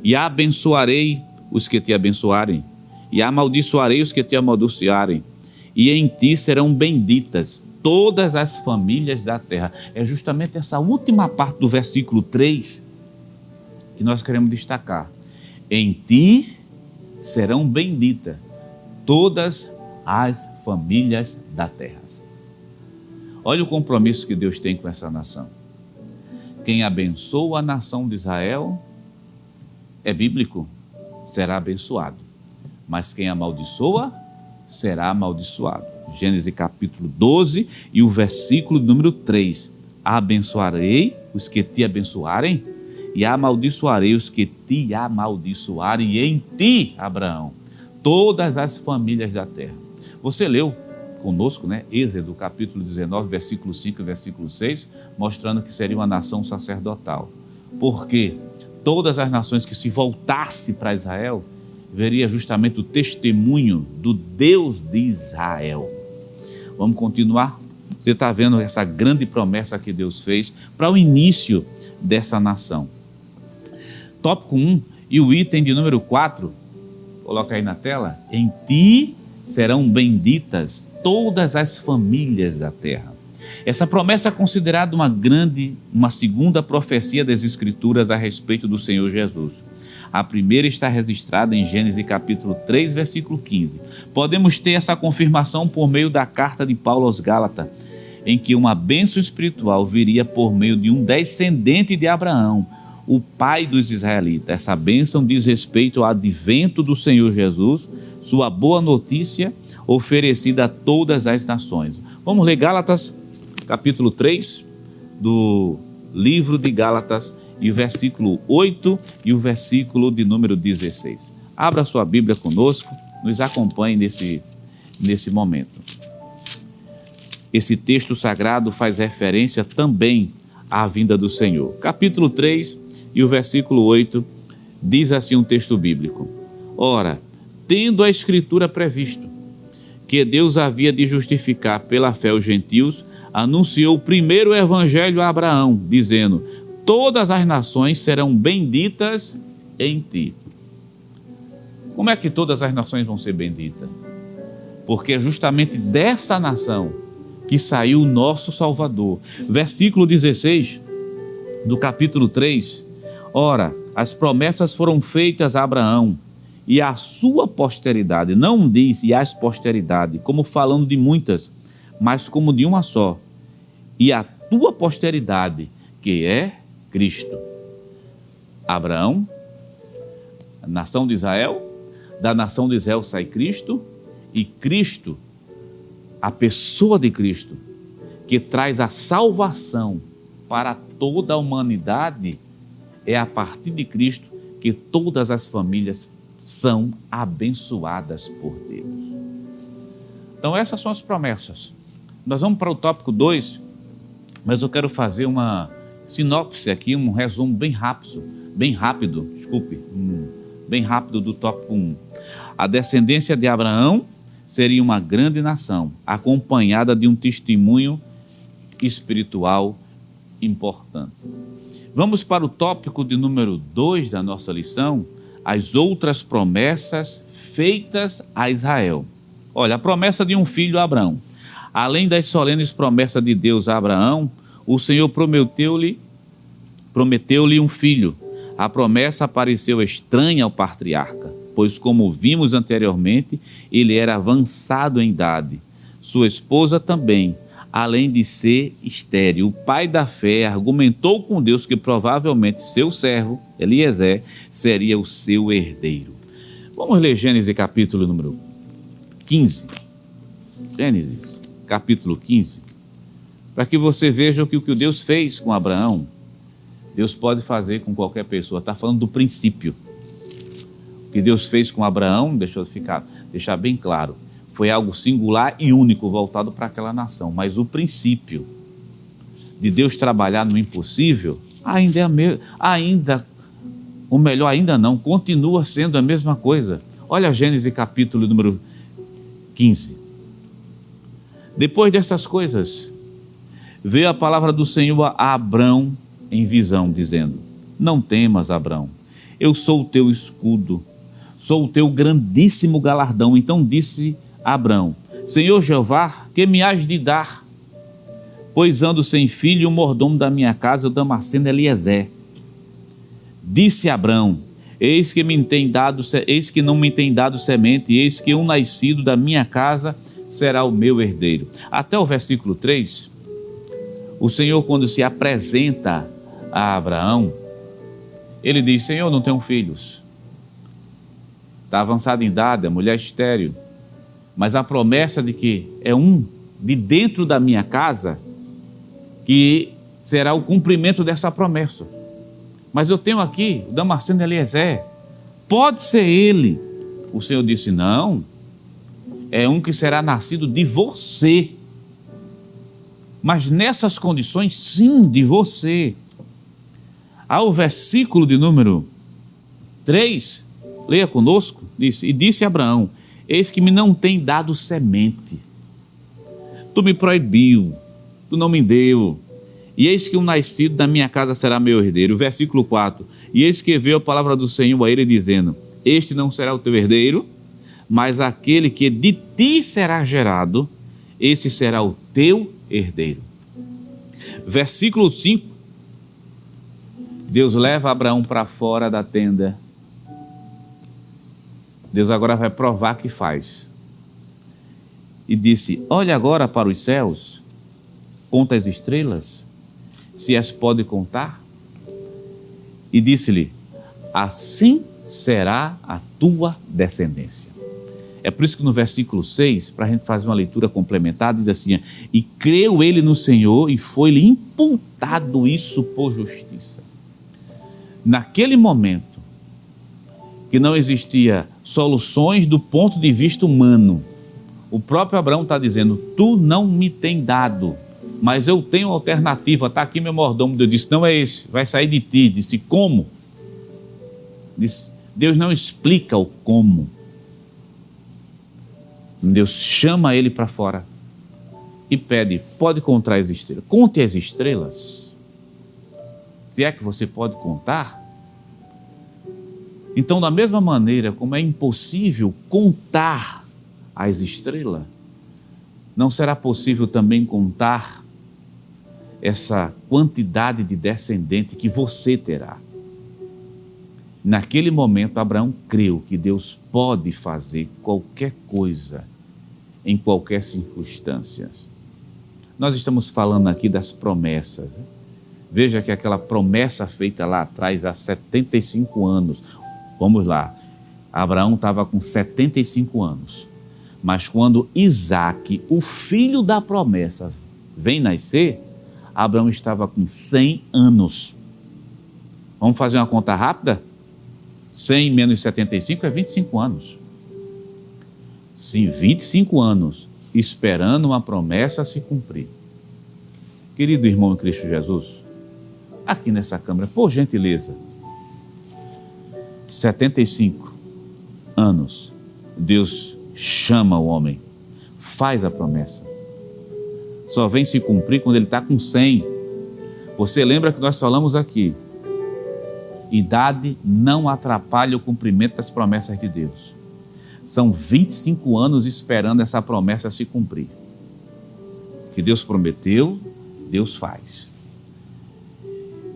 [SPEAKER 3] e abençoarei os que te abençoarem, e amaldiçoarei os que te amaldiçoarem, e em ti serão benditas todas as famílias da terra. É justamente essa última parte do versículo 3 que nós queremos destacar. Em ti serão benditas todas as famílias da terra. Olha o compromisso que Deus tem com essa nação. Quem abençoa a nação de Israel é bíblico, será abençoado. Mas quem amaldiçoa, será amaldiçoado. Gênesis capítulo 12 e o versículo número 3. Abençoarei os que te abençoarem e amaldiçoarei os que te amaldiçoarem, e em ti, Abraão, todas as famílias da terra. Você leu conosco, né? Êxodo capítulo 19, versículo 5 e versículo 6, mostrando que seria uma nação sacerdotal. Porque todas as nações que se voltassem para Israel, veria justamente o testemunho do Deus de Israel. Vamos continuar? Você está vendo essa grande promessa que Deus fez para o início dessa nação. Tópico 1 e o item de número 4, coloca aí na tela. Em ti serão benditas todas as famílias da terra. Essa promessa é considerada uma segunda profecia das Escrituras a respeito do Senhor Jesus. A primeira está registrada em Gênesis capítulo 3, versículo 15. Podemos ter essa confirmação por meio da carta de Paulo aos Gálatas, em que uma bênção espiritual viria por meio de um descendente de Abraão, o pai dos israelitas. Essa bênção diz respeito ao advento do Senhor Jesus, sua boa notícia oferecida a todas as nações. Vamos ler Gálatas capítulo 3 do livro de Gálatas, e o versículo 8 e o versículo de número 16. Abra sua Bíblia conosco, nos acompanhe nesse momento. Esse texto sagrado faz referência também à vinda do Senhor. Capítulo 3 e o versículo 8 diz assim um texto bíblico: Ora, tendo a Escritura previsto que Deus havia de justificar pela fé os gentios, anunciou primeiro o evangelho a Abraão, dizendo: todas as nações serão benditas em ti. Como é que todas as nações vão ser benditas? Porque é justamente dessa nação que saiu o nosso Salvador. Versículo 16 do capítulo 3. Ora, as promessas foram feitas a Abraão e à sua posteridade. Não diz e às posteridade, como falando de muitas, mas como de uma só. E a tua posteridade, que é Cristo. Abraão, a nação de Israel, da nação de Israel sai Cristo, e Cristo, a pessoa de Cristo, que traz a salvação para toda a humanidade, é a partir de Cristo que todas as famílias são abençoadas por Deus. Então essas são as promessas. Nós vamos para o tópico 2, mas eu quero fazer uma sinopse aqui, um resumo bem rápido do tópico 1. A descendência de Abraão seria uma grande nação, acompanhada de um testemunho espiritual importante. Vamos para o tópico de número 2 da nossa lição, as outras promessas feitas a Israel. Olha, a promessa de um filho a Abraão. Além das solenes promessas de Deus a Abraão, o Senhor prometeu-lhe um filho. A promessa pareceu estranha ao patriarca, pois, como vimos anteriormente, ele era avançado em idade. Sua esposa também, além de ser estéril. O pai da fé argumentou com Deus que provavelmente seu servo, Eliezer, seria o seu herdeiro. Vamos ler Gênesis capítulo número 15. Gênesis capítulo 15. Para que você veja que o que Deus fez com Abraão, Deus pode fazer com qualquer pessoa. Está falando do princípio. O que Deus fez com Abraão, deixar bem claro, foi algo singular e único, voltado para aquela nação. Mas o princípio de Deus trabalhar no impossível, continua sendo a mesma coisa. Olha Gênesis capítulo número 15. Depois dessas coisas, veio a palavra do Senhor a Abrão em visão, dizendo: não temas, Abrão, eu sou o teu escudo, sou o teu grandíssimo galardão. Então disse Abrão: Senhor Jeová, que me hás de dar? Pois ando sem filho, e o mordomo da minha casa, o Damasceno Eliezer. Disse Abrão: eis que não me tem dado semente, eis que um nascido da minha casa será o meu herdeiro. Até o versículo 3, o Senhor, quando se apresenta a Abraão, ele diz: Senhor, não tenho filhos, está avançado em idade, a mulher estéril, mas a promessa de que é um de dentro da minha casa que será o cumprimento dessa promessa. Mas eu tenho aqui o Damasceno Eliezer, pode ser ele. O Senhor disse: não, é um que será nascido de você. Mas nessas condições, sim, de você. Ao versículo de número 3, leia conosco, diz: e disse Abraão: eis que me não tem dado semente. Tu me proibiu, tu não me deu. E eis que um nascido da minha casa será meu herdeiro. Versículo 4. E eis que veio a palavra do Senhor a ele dizendo: este não será o teu herdeiro, mas aquele que de ti será gerado, esse será o teu herdeiro. Versículo 5. Deus leva Abraão para fora da tenda. Deus agora vai provar que faz. E disse: olha agora para os céus, conta as estrelas, se as pode contar. E disse-lhe: assim será a tua descendência. É por isso que no versículo 6, para a gente fazer uma leitura complementar, diz assim: e creu ele no Senhor e foi-lhe imputado isso por justiça. Naquele momento, que não existia soluções do ponto de vista humano, o próprio Abraão está dizendo: tu não me tem dado, mas eu tenho alternativa, está aqui meu mordomo. Deus disse: não é esse, vai sair de ti. Disse: como? Disse, Deus não explica o como. Deus chama ele para fora e pede: pode contar as estrelas. Conte as estrelas. Se é que você pode contar. Então, da mesma maneira como é impossível contar as estrelas, não será possível também contar essa quantidade de descendente que você terá. Naquele momento, Abraão creu que Deus pode fazer qualquer coisa, em qualquer circunstância. Nós estamos falando aqui das promessas. Veja que aquela promessa feita lá atrás, há 75 anos. Vamos lá, Abraão estava com 75 anos. Mas quando Isaque, o filho da promessa, vem nascer, Abraão estava com 100 anos. Vamos fazer uma conta rápida? 100 menos 75 é 25 anos. Se 25 anos esperando uma promessa se cumprir. Querido irmão em Cristo Jesus, aqui nessa câmara, por gentileza, 75 anos, Deus chama o homem, faz a promessa. Só vem se cumprir quando ele está com 100. Você lembra que nós falamos aqui: idade não atrapalha o cumprimento das promessas de Deus. São 25 anos esperando essa promessa se cumprir. O que Deus prometeu, Deus faz.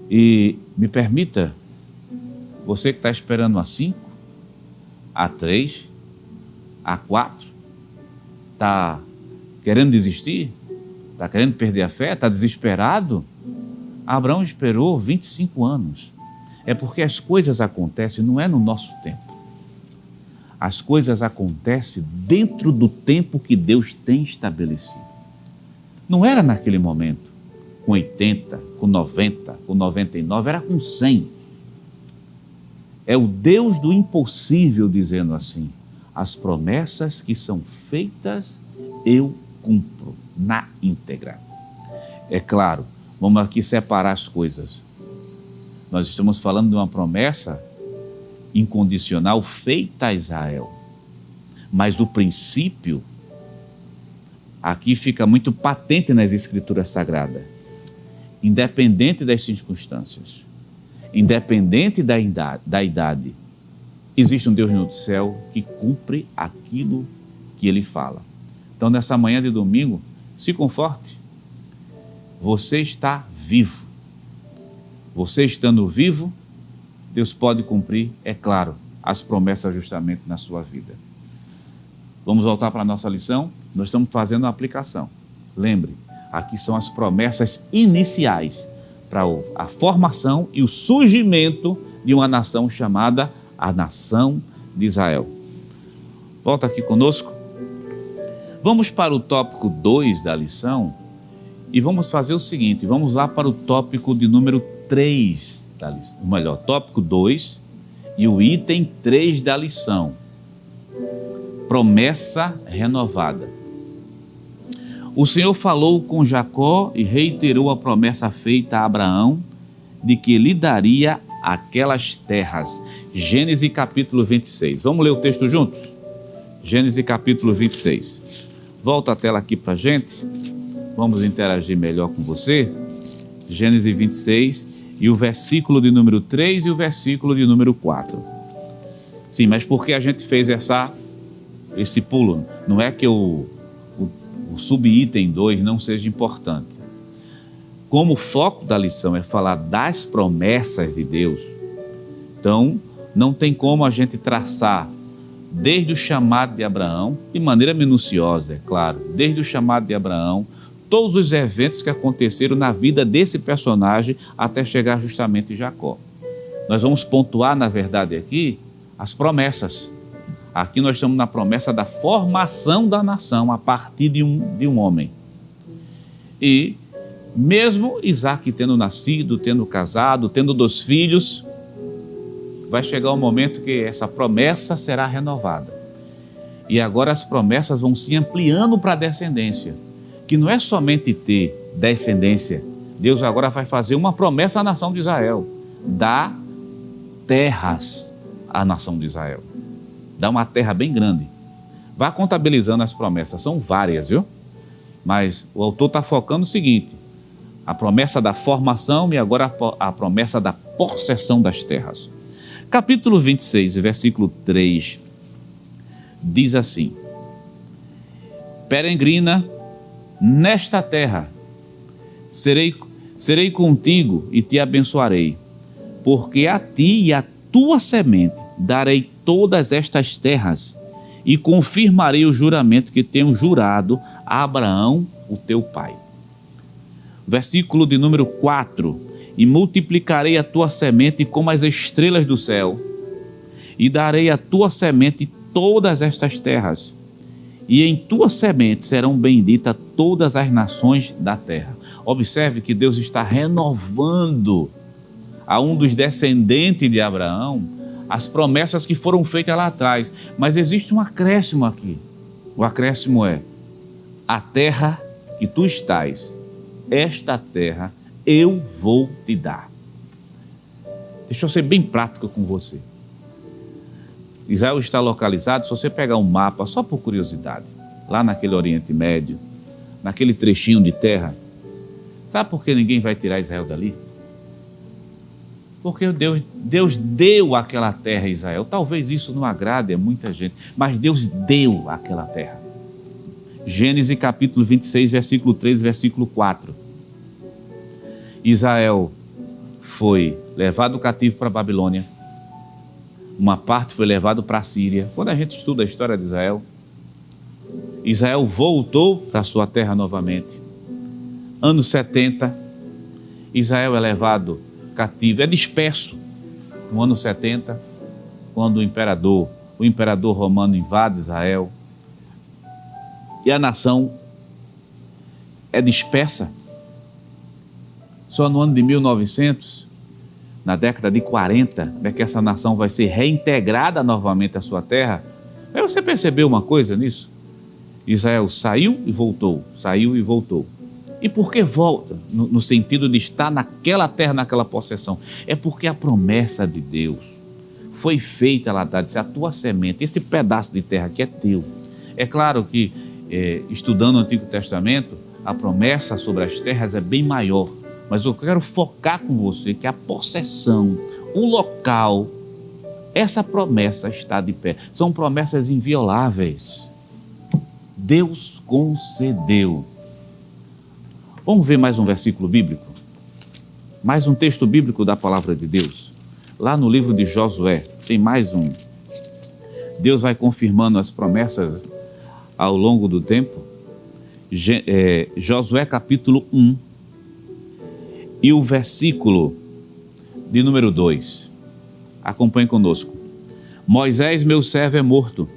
[SPEAKER 3] E me permita, você que está esperando a 5, a 3, a 4, está querendo desistir? Está querendo perder a fé? Está desesperado? Abraão esperou 25 anos. É porque as coisas acontecem, não é no nosso tempo. As coisas acontecem dentro do tempo que Deus tem estabelecido. Não era naquele momento, com 80, com 90, com 99, era com 100. É o Deus do impossível dizendo assim: as promessas que são feitas, eu cumpro na íntegra. É claro, vamos aqui separar as coisas. Nós estamos falando de uma promessa incondicional feita a Israel. Mas o princípio aqui fica muito patente nas Escrituras Sagradas. Independente das circunstâncias, independente da idade, existe um Deus no céu que cumpre aquilo que Ele fala. Então, nessa manhã de domingo, se conforte. Você está vivo. Você estando vivo, Deus pode cumprir, é claro, as promessas justamente na sua vida. Vamos voltar para a nossa lição? Nós estamos fazendo uma aplicação. Lembre, aqui são as promessas iniciais para a formação e o surgimento de uma nação chamada a Nação de Israel. Volta aqui conosco. Vamos para o tópico 2 da lição e vamos fazer o seguinte: vamos lá para o tópico de número 3 da lição, ou melhor, tópico 2 e o item 3 da lição. Promessa renovada. O Senhor falou com Jacó e reiterou a promessa feita a Abraão de que lhe daria aquelas terras. Gênesis capítulo 26. Vamos ler o texto juntos? Gênesis capítulo 26. Volta a tela aqui para a gente. vamos interagir melhor com você. Gênesis 26 e o versículo de número 3 e o versículo de número 4. Sim, mas por que a gente fez esse pulo? Não é que o subitem 2 não seja importante. Como o foco da lição é falar das promessas de Deus, então não tem como a gente traçar desde o chamado de Abraão, de maneira minuciosa, é claro, desde o chamado de Abraão, todos os eventos que aconteceram na vida desse personagem até chegar justamente em Jacó. Nós vamos pontuar, na verdade, aqui as promessas. Aqui nós estamos na promessa da formação da nação a partir de um homem. E mesmo Isaac tendo nascido, tendo casado, tendo 2 filhos, vai chegar um momento que essa promessa será renovada. E agora as promessas vão se ampliando para a descendência, que não é somente ter descendência. Deus agora vai fazer uma promessa à nação de Israel, dar terras à nação de Israel. Dá uma terra bem grande. Vá contabilizando as promessas, são várias, viu? Mas o autor está focando no seguinte: a promessa da formação e agora a promessa da possessão das terras. Capítulo 26, versículo 3, diz assim: peregrina nesta terra, serei contigo e te abençoarei, porque a ti e a tua semente darei todas estas terras e confirmarei o juramento que tenho jurado a Abraão, o teu pai. Versículo de número 4: e multiplicarei a tua semente como as estrelas do céu, e darei à tua semente todas estas terras, e em tua semente serão benditas todas as nações da terra. Observe que Deus está renovando a um dos descendentes de Abraão as promessas que foram feitas lá atrás, mas existe um acréscimo aqui. O acréscimo é: a terra que tu estás, esta terra eu vou te dar. Deixa eu ser bem prático com você. Israel está localizado, se você pegar um mapa, só por curiosidade, lá naquele Oriente Médio, naquele trechinho de terra. Sabe por que ninguém vai tirar Israel dali? Porque Deus deu aquela terra a Israel. Talvez isso não agrade a muita gente, mas Deus deu aquela terra. Gênesis capítulo 26, versículo 3, versículo 4. Israel foi levado cativo para a Babilônia, uma parte foi levado para a Síria. Quando a gente estuda a história de Israel, Israel voltou para a sua terra novamente. Anos 70, Israel é levado cativo, é disperso. No ano 70, quando o imperador romano invade Israel, e a nação é dispersa. Só no ano de 1900, na década de 40, é que essa nação vai ser reintegrada novamente à sua terra. Aí você percebeu uma coisa nisso? Israel saiu e voltou, saiu e voltou. E por que volta? No sentido de estar naquela terra, naquela possessão. É porque a promessa de Deus foi feita lá atrás, disse: a tua semente, esse pedaço de terra que é teu. É claro que, estudando o Antigo Testamento, a promessa sobre as terras é bem maior. Mas eu quero focar com você que a possessão, o local, essa promessa está de pé. São promessas invioláveis. Deus concedeu. Vamos ver mais um versículo bíblico? Mais um texto bíblico da palavra de Deus. Lá no livro de Josué, tem mais um. Deus vai confirmando as promessas ao longo do tempo. Josué capítulo 1. E o versículo de número 2. Acompanhe conosco. Moisés, meu servo, é morto.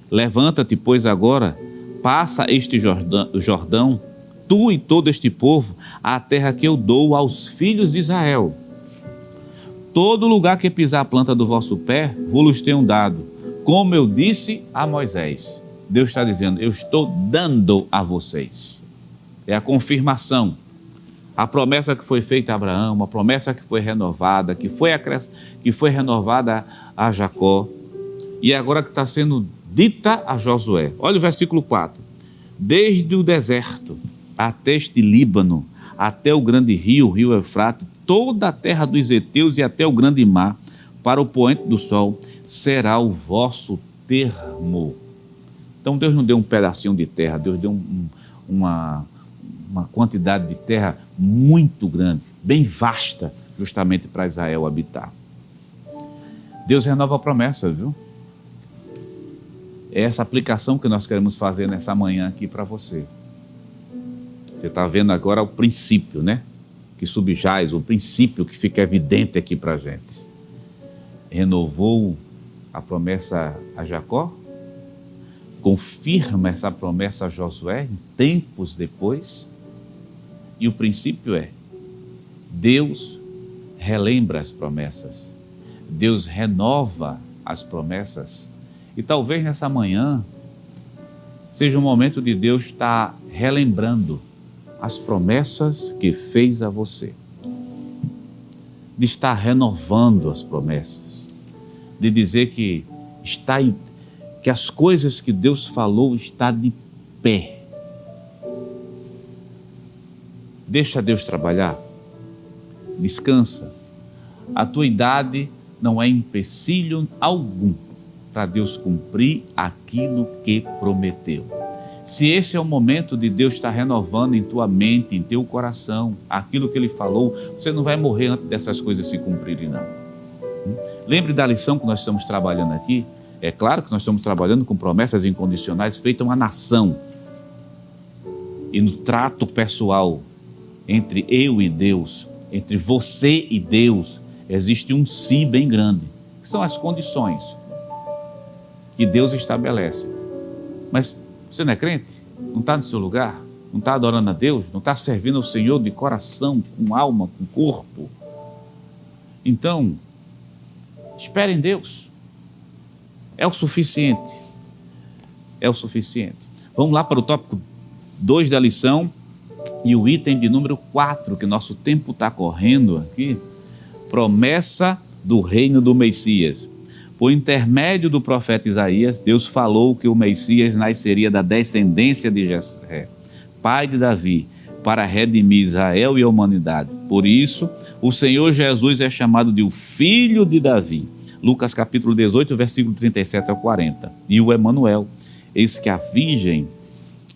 [SPEAKER 3] Levanta-te, pois, agora, passa este Jordão, tu e todo este povo, à terra que eu dou aos filhos de Israel. Todo lugar que pisar a planta do vosso pé, vos tenho dado, como eu disse a Moisés. Deus está dizendo: eu estou dando a vocês. É a confirmação. A promessa que foi feita a Abraão, uma promessa que foi renovada, que foi renovada a Jacó, e agora que está sendo dita a Josué. Olha o versículo 4. Desde o deserto até este Líbano, até o grande rio, o rio Eufrates, toda a terra dos heteus e até o grande mar, para o poente do sol, será o vosso termo. Então Deus não deu um pedacinho de terra, Deus deu uma quantidade de terra muito grande, bem vasta, justamente para Israel habitar. Deus renova a promessa, viu? É essa aplicação que nós queremos fazer nessa manhã aqui para você. Você está vendo agora o princípio, né? Que subjaz, o princípio que fica evidente aqui para a gente. Renovou a promessa a Jacó, confirma essa promessa a Josué em tempos depois, e o princípio é: Deus relembra as promessas, Deus renova as promessas, e talvez nessa manhã seja um momento de Deus estar relembrando as promessas que fez a você, de estar renovando as promessas, de dizer que as coisas que Deus falou está de pé. Deixa Deus trabalhar, descansa. A tua idade não é empecilho algum para Deus cumprir aquilo que prometeu. Se esse é o momento de Deus estar renovando em tua mente, em teu coração, aquilo que Ele falou, você não vai morrer antes dessas coisas se cumprirem, não. Lembre da lição que nós estamos trabalhando aqui. É claro que nós estamos trabalhando com promessas incondicionais feitas a uma nação. E no trato pessoal entre eu e Deus, entre você e Deus, existe um si bem grande, que são as condições que Deus estabelece. Mas você não é crente? Não está no seu lugar? Não está adorando a Deus? Não está servindo ao Senhor de coração, com alma, com corpo? Então, espere em Deus. É o suficiente. É o suficiente. Vamos lá para o tópico 2 da lição e o item de número 4, que nosso tempo está correndo aqui. Promessa do reino do Messias. Por intermédio do profeta Isaías, Deus falou que o Messias nasceria da descendência de Jessé, pai de Davi, para redimir Israel e a humanidade. Por isso, o Senhor Jesus é chamado de o Filho de Davi. Lucas capítulo 18, versículo 37 ao 40. E o Emanuel, eis que a virgem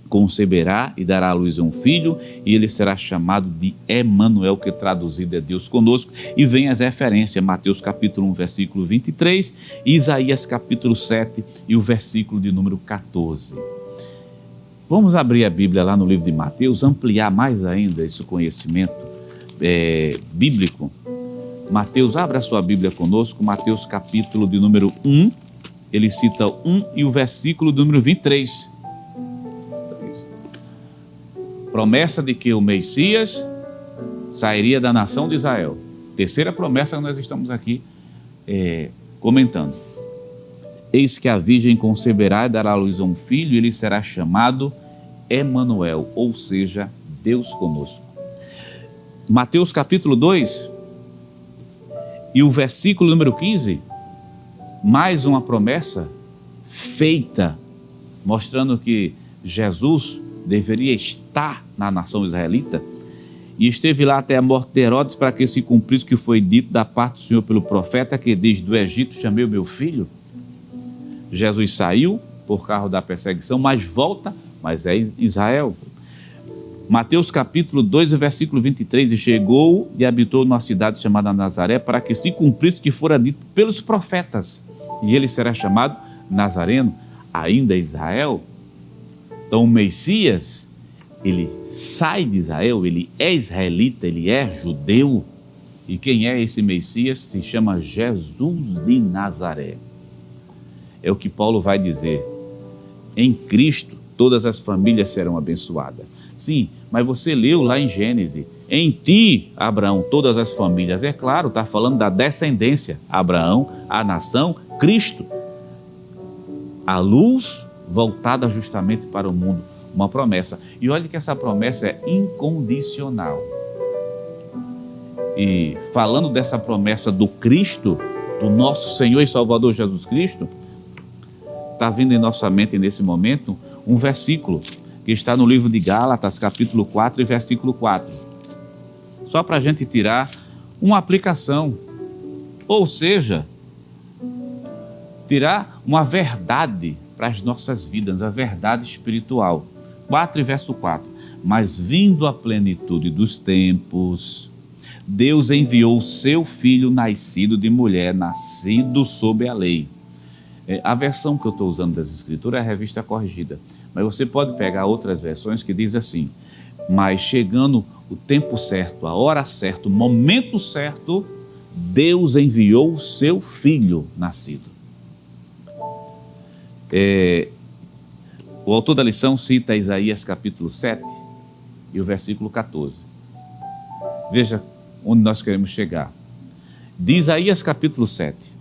[SPEAKER 3] conceberá e dará à luz um filho, e ele será chamado de Emanuel, que traduzido é Deus conosco. E vem as referências, Mateus capítulo 1, versículo 23, e Isaías capítulo 7 e o versículo de número 14. Vamos abrir a Bíblia lá no livro de Mateus, ampliar mais ainda esse conhecimento bíblico. Mateus, abra a sua Bíblia conosco, Mateus capítulo de número 1, ele cita 1 e o versículo de número 23. Promessa de que o Messias sairia da nação de Israel. Terceira promessa que nós estamos aqui comentando. Eis que a virgem conceberá e dará à luz a um filho, e ele será chamado Emanuel, ou seja, Deus conosco. Mateus capítulo 2 e o versículo número 15, mais uma promessa feita, mostrando que Jesus deveria estar na nação israelita, e esteve lá até a morte de Herodes, para que se cumprisse o que foi dito da parte do Senhor pelo profeta, que desde o Egito chamei o meu filho. Jesus saiu por causa da perseguição, mas volta, mas é Israel. Mateus capítulo 2, versículo 23, e chegou e habitou numa cidade chamada Nazaré, para que se cumprisse o que fora dito pelos profetas, e ele será chamado Nazareno, ainda Israel. Então o Messias, ele sai de Israel, ele é israelita, ele é judeu. E quem é esse Messias? Se chama Jesus de Nazaré. É o que Paulo vai dizer. Em Cristo, todas as famílias serão abençoadas. Sim, mas você leu lá em Gênesis. Em ti, Abraão, todas as famílias. É claro, está falando da descendência. Abraão, a nação, Cristo. A luz voltada justamente para o mundo, uma promessa. E olha que essa promessa é incondicional. E falando dessa promessa do Cristo, do nosso Senhor e Salvador Jesus Cristo, está vindo em nossa mente nesse momento um versículo que está no livro de Gálatas, capítulo 4 e versículo 4. Só para a gente tirar uma aplicação, ou seja, tirar uma verdade para as nossas vidas, a verdade espiritual. 4 e verso 4. Mas vindo a plenitude dos tempos, Deus enviou o seu Filho nascido de mulher, nascido sob a lei. A versão que eu estou usando das Escrituras é a Revista Corrigida, mas você pode pegar outras versões que diz assim: mas chegando o tempo certo, a hora certa, o momento certo, Deus enviou o seu Filho nascido. O autor da lição cita Isaías capítulo 7 e o versículo 14. Veja onde nós queremos chegar. De Isaías capítulo 7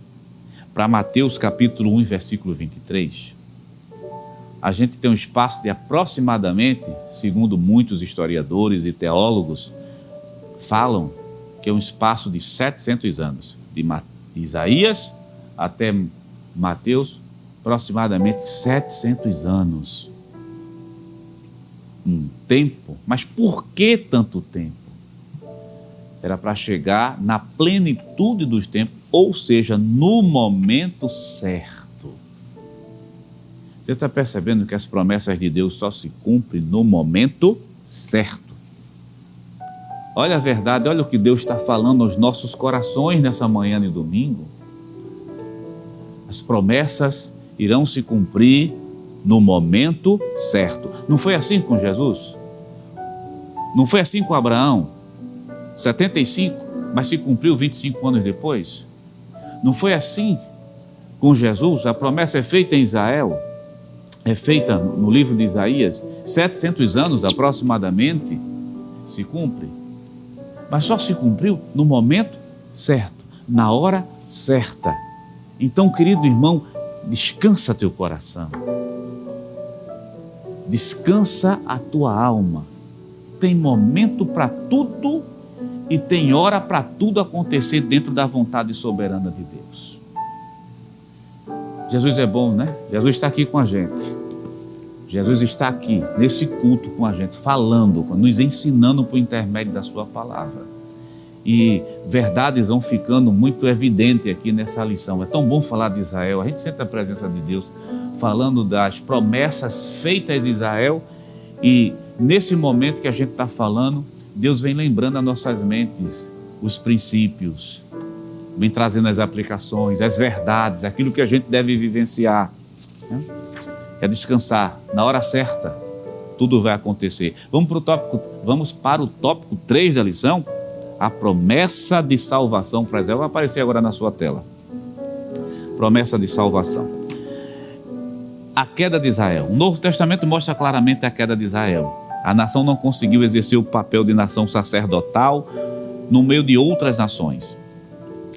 [SPEAKER 3] para Mateus capítulo 1 e versículo 23, a gente tem um espaço de aproximadamente, segundo muitos historiadores e teólogos, falam que é um espaço de 700 anos, de Isaías até Mateus, aproximadamente 700 anos. Um tempo, mas por que tanto tempo? Era para chegar na plenitude dos tempos, ou seja, no momento certo. Você está percebendo que as promessas de Deus só se cumprem no momento certo. Olha a verdade, olha o que Deus está falando aos nossos corações nessa manhã de domingo. As promessas irão se cumprir no momento certo. Não foi assim com Jesus? Não foi assim com Abraão? 75, mas se cumpriu 25 anos depois? Não foi assim com Jesus? A promessa é feita em Israel, é feita no livro de Isaías, 700 anos aproximadamente se cumpre, mas só se cumpriu no momento certo, na hora certa. Então, querido irmão, descansa teu coração, descansa a tua alma. Tem momento para tudo e tem hora para tudo acontecer dentro da vontade soberana de Deus. Jesus é bom, né? Jesus está aqui com a gente. Jesus está aqui, nesse culto com a gente, falando, nos ensinando por intermédio da sua palavra. E verdades vão ficando muito evidentes aqui nessa lição. É tão bom falar de Israel, a gente sente a presença de Deus falando das promessas feitas de Israel, e nesse momento que a gente está falando, Deus vem lembrando a nossas mentes os princípios, vem trazendo as aplicações, as verdades, aquilo que a gente deve vivenciar, né? É descansar, na hora certa, tudo vai acontecer. Vamos para o tópico 3 da lição, a promessa de salvação para Israel. Vai aparecer agora na sua tela. Promessa de salvação. A queda de Israel. O Novo Testamento mostra claramente a queda de Israel. A nação não conseguiu exercer o papel de nação sacerdotal no meio de outras nações.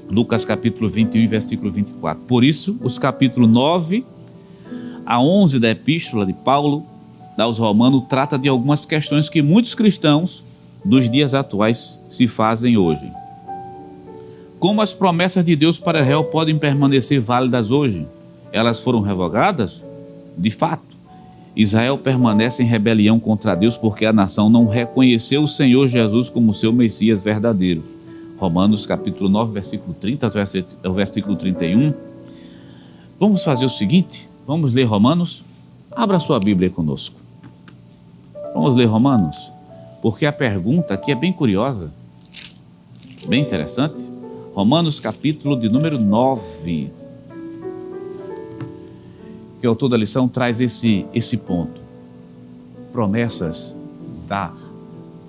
[SPEAKER 3] Lucas capítulo 21, versículo 24. Por isso, os capítulos 9 a 11 da epístola de Paulo aos Romanos trata de algumas questões que muitos cristãos dos dias atuais se fazem hoje. Como as promessas de Deus para Israel podem permanecer válidas hoje? Elas foram revogadas? De fato, Israel permanece em rebelião contra Deus porque a nação não reconheceu o Senhor Jesus como seu Messias verdadeiro. Romanos capítulo 9, versículo 30 ao versículo 31. Vamos fazer o seguinte, vamos ler Romanos? Abra sua Bíblia conosco. Vamos ler Romanos? Porque a pergunta aqui é bem curiosa, bem interessante. Romanos capítulo de número 9. Que o autor da lição traz esse ponto. Promessas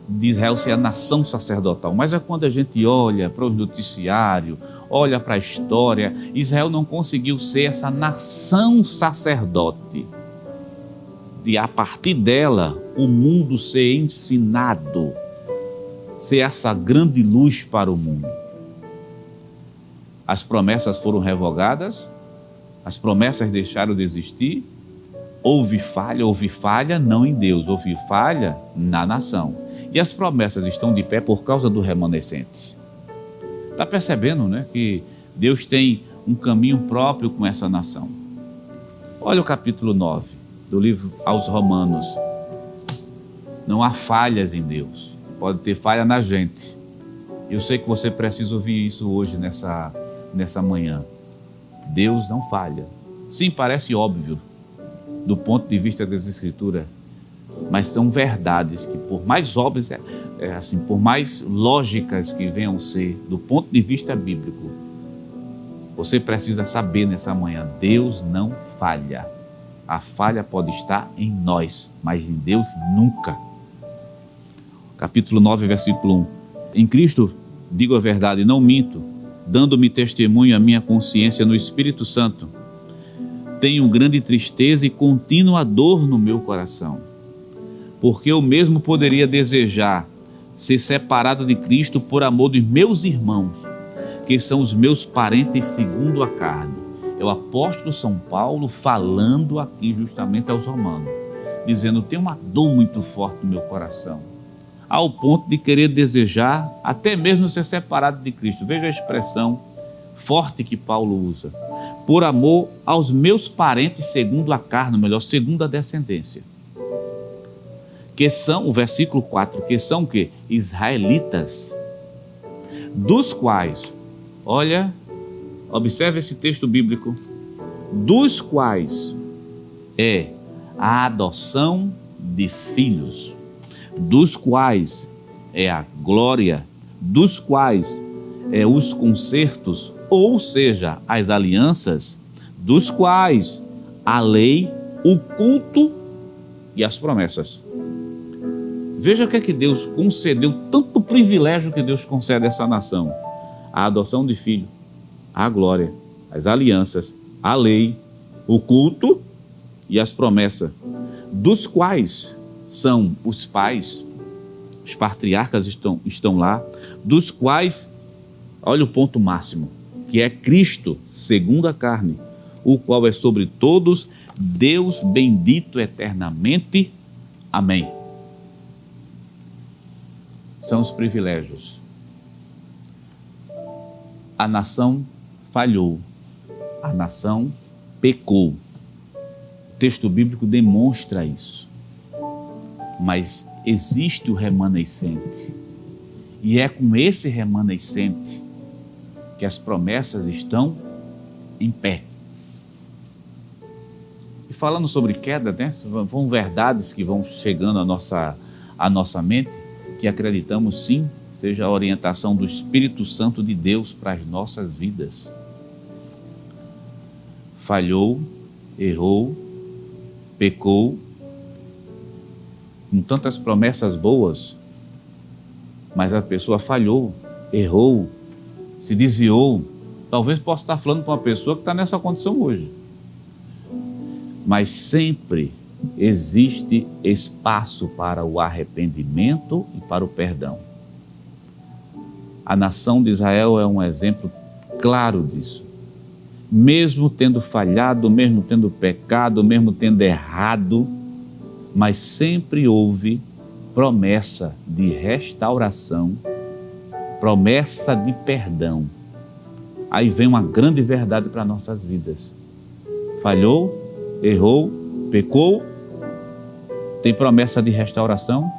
[SPEAKER 3] de Israel ser a nação sacerdotal. Mas é quando a gente olha para o noticiário, olha para a história, Israel não conseguiu ser essa nação sacerdote. De a partir dela, o mundo ser ensinado, ser essa grande luz para o mundo. As promessas foram revogadas, as promessas deixaram de existir, houve falha não em Deus, houve falha na nação. E as promessas estão de pé por causa do remanescente. Está percebendo, né, que Deus tem um caminho próprio com essa nação. Olha o capítulo 9 do livro aos Romanos. Não há falhas em Deus. Pode ter falha na gente. Eu sei que você precisa ouvir isso hoje, nessa manhã. Deus não falha. Sim, parece óbvio, do ponto de vista das Escrituras, mas são verdades que, por mais óbvias, por mais lógicas que venham ser, do ponto de vista bíblico, você precisa saber nessa manhã, Deus não falha. A falha pode estar em nós, mas em Deus nunca. Capítulo 9, versículo 1. Em Cristo digo a verdade, não minto, dando-me testemunho a minha consciência no Espírito Santo. Tenho grande tristeza e contínua dor no meu coração, porque eu mesmo poderia desejar ser separado de Cristo por amor dos meus irmãos, que são os meus parentes segundo a carne. É o apóstolo São Paulo falando aqui justamente aos romanos, dizendo, tem uma dor muito forte no meu coração, ao ponto de querer desejar até mesmo ser separado de Cristo. Veja a expressão forte que Paulo usa. Por amor aos meus parentes segundo a carne, ou melhor, segundo a descendência. Que são, o versículo 4, que são o quê? Israelitas, dos quais, olha, observe esse texto bíblico, dos quais é a adoção de filhos, dos quais é a glória, dos quais é os concertos, ou seja, as alianças, dos quais a lei, o culto e as promessas. Veja o que é que Deus concedeu, tanto privilégio que Deus concede a essa nação: a adoção de filho, a glória, as alianças, a lei, o culto e as promessas, dos quais são os pais, os patriarcas estão lá, dos quais, olha o ponto máximo, que é Cristo, segundo a carne, o qual é sobre todos, Deus bendito eternamente. Amém. São os privilégios. A nação falhou, a nação pecou. O texto bíblico demonstra isso. Mas existe o remanescente, e é com esse remanescente que as promessas estão em pé. E falando sobre queda, né, são verdades que vão chegando à nossa mente, que acreditamos sim, seja a orientação do Espírito Santo de Deus para as nossas vidas. Falhou, errou, pecou, com tantas promessas boas, mas a pessoa falhou, errou, se desviou. Talvez possa estar falando para uma pessoa que está nessa condição hoje. Mas sempre existe espaço para o arrependimento e para o perdão. A nação de Israel é um exemplo claro disso. Mesmo tendo falhado, mesmo tendo pecado, mesmo tendo errado, mas sempre houve promessa de restauração, promessa de perdão. Aí vem uma grande verdade para nossas vidas. Falhou, errou, pecou, tem promessa de restauração,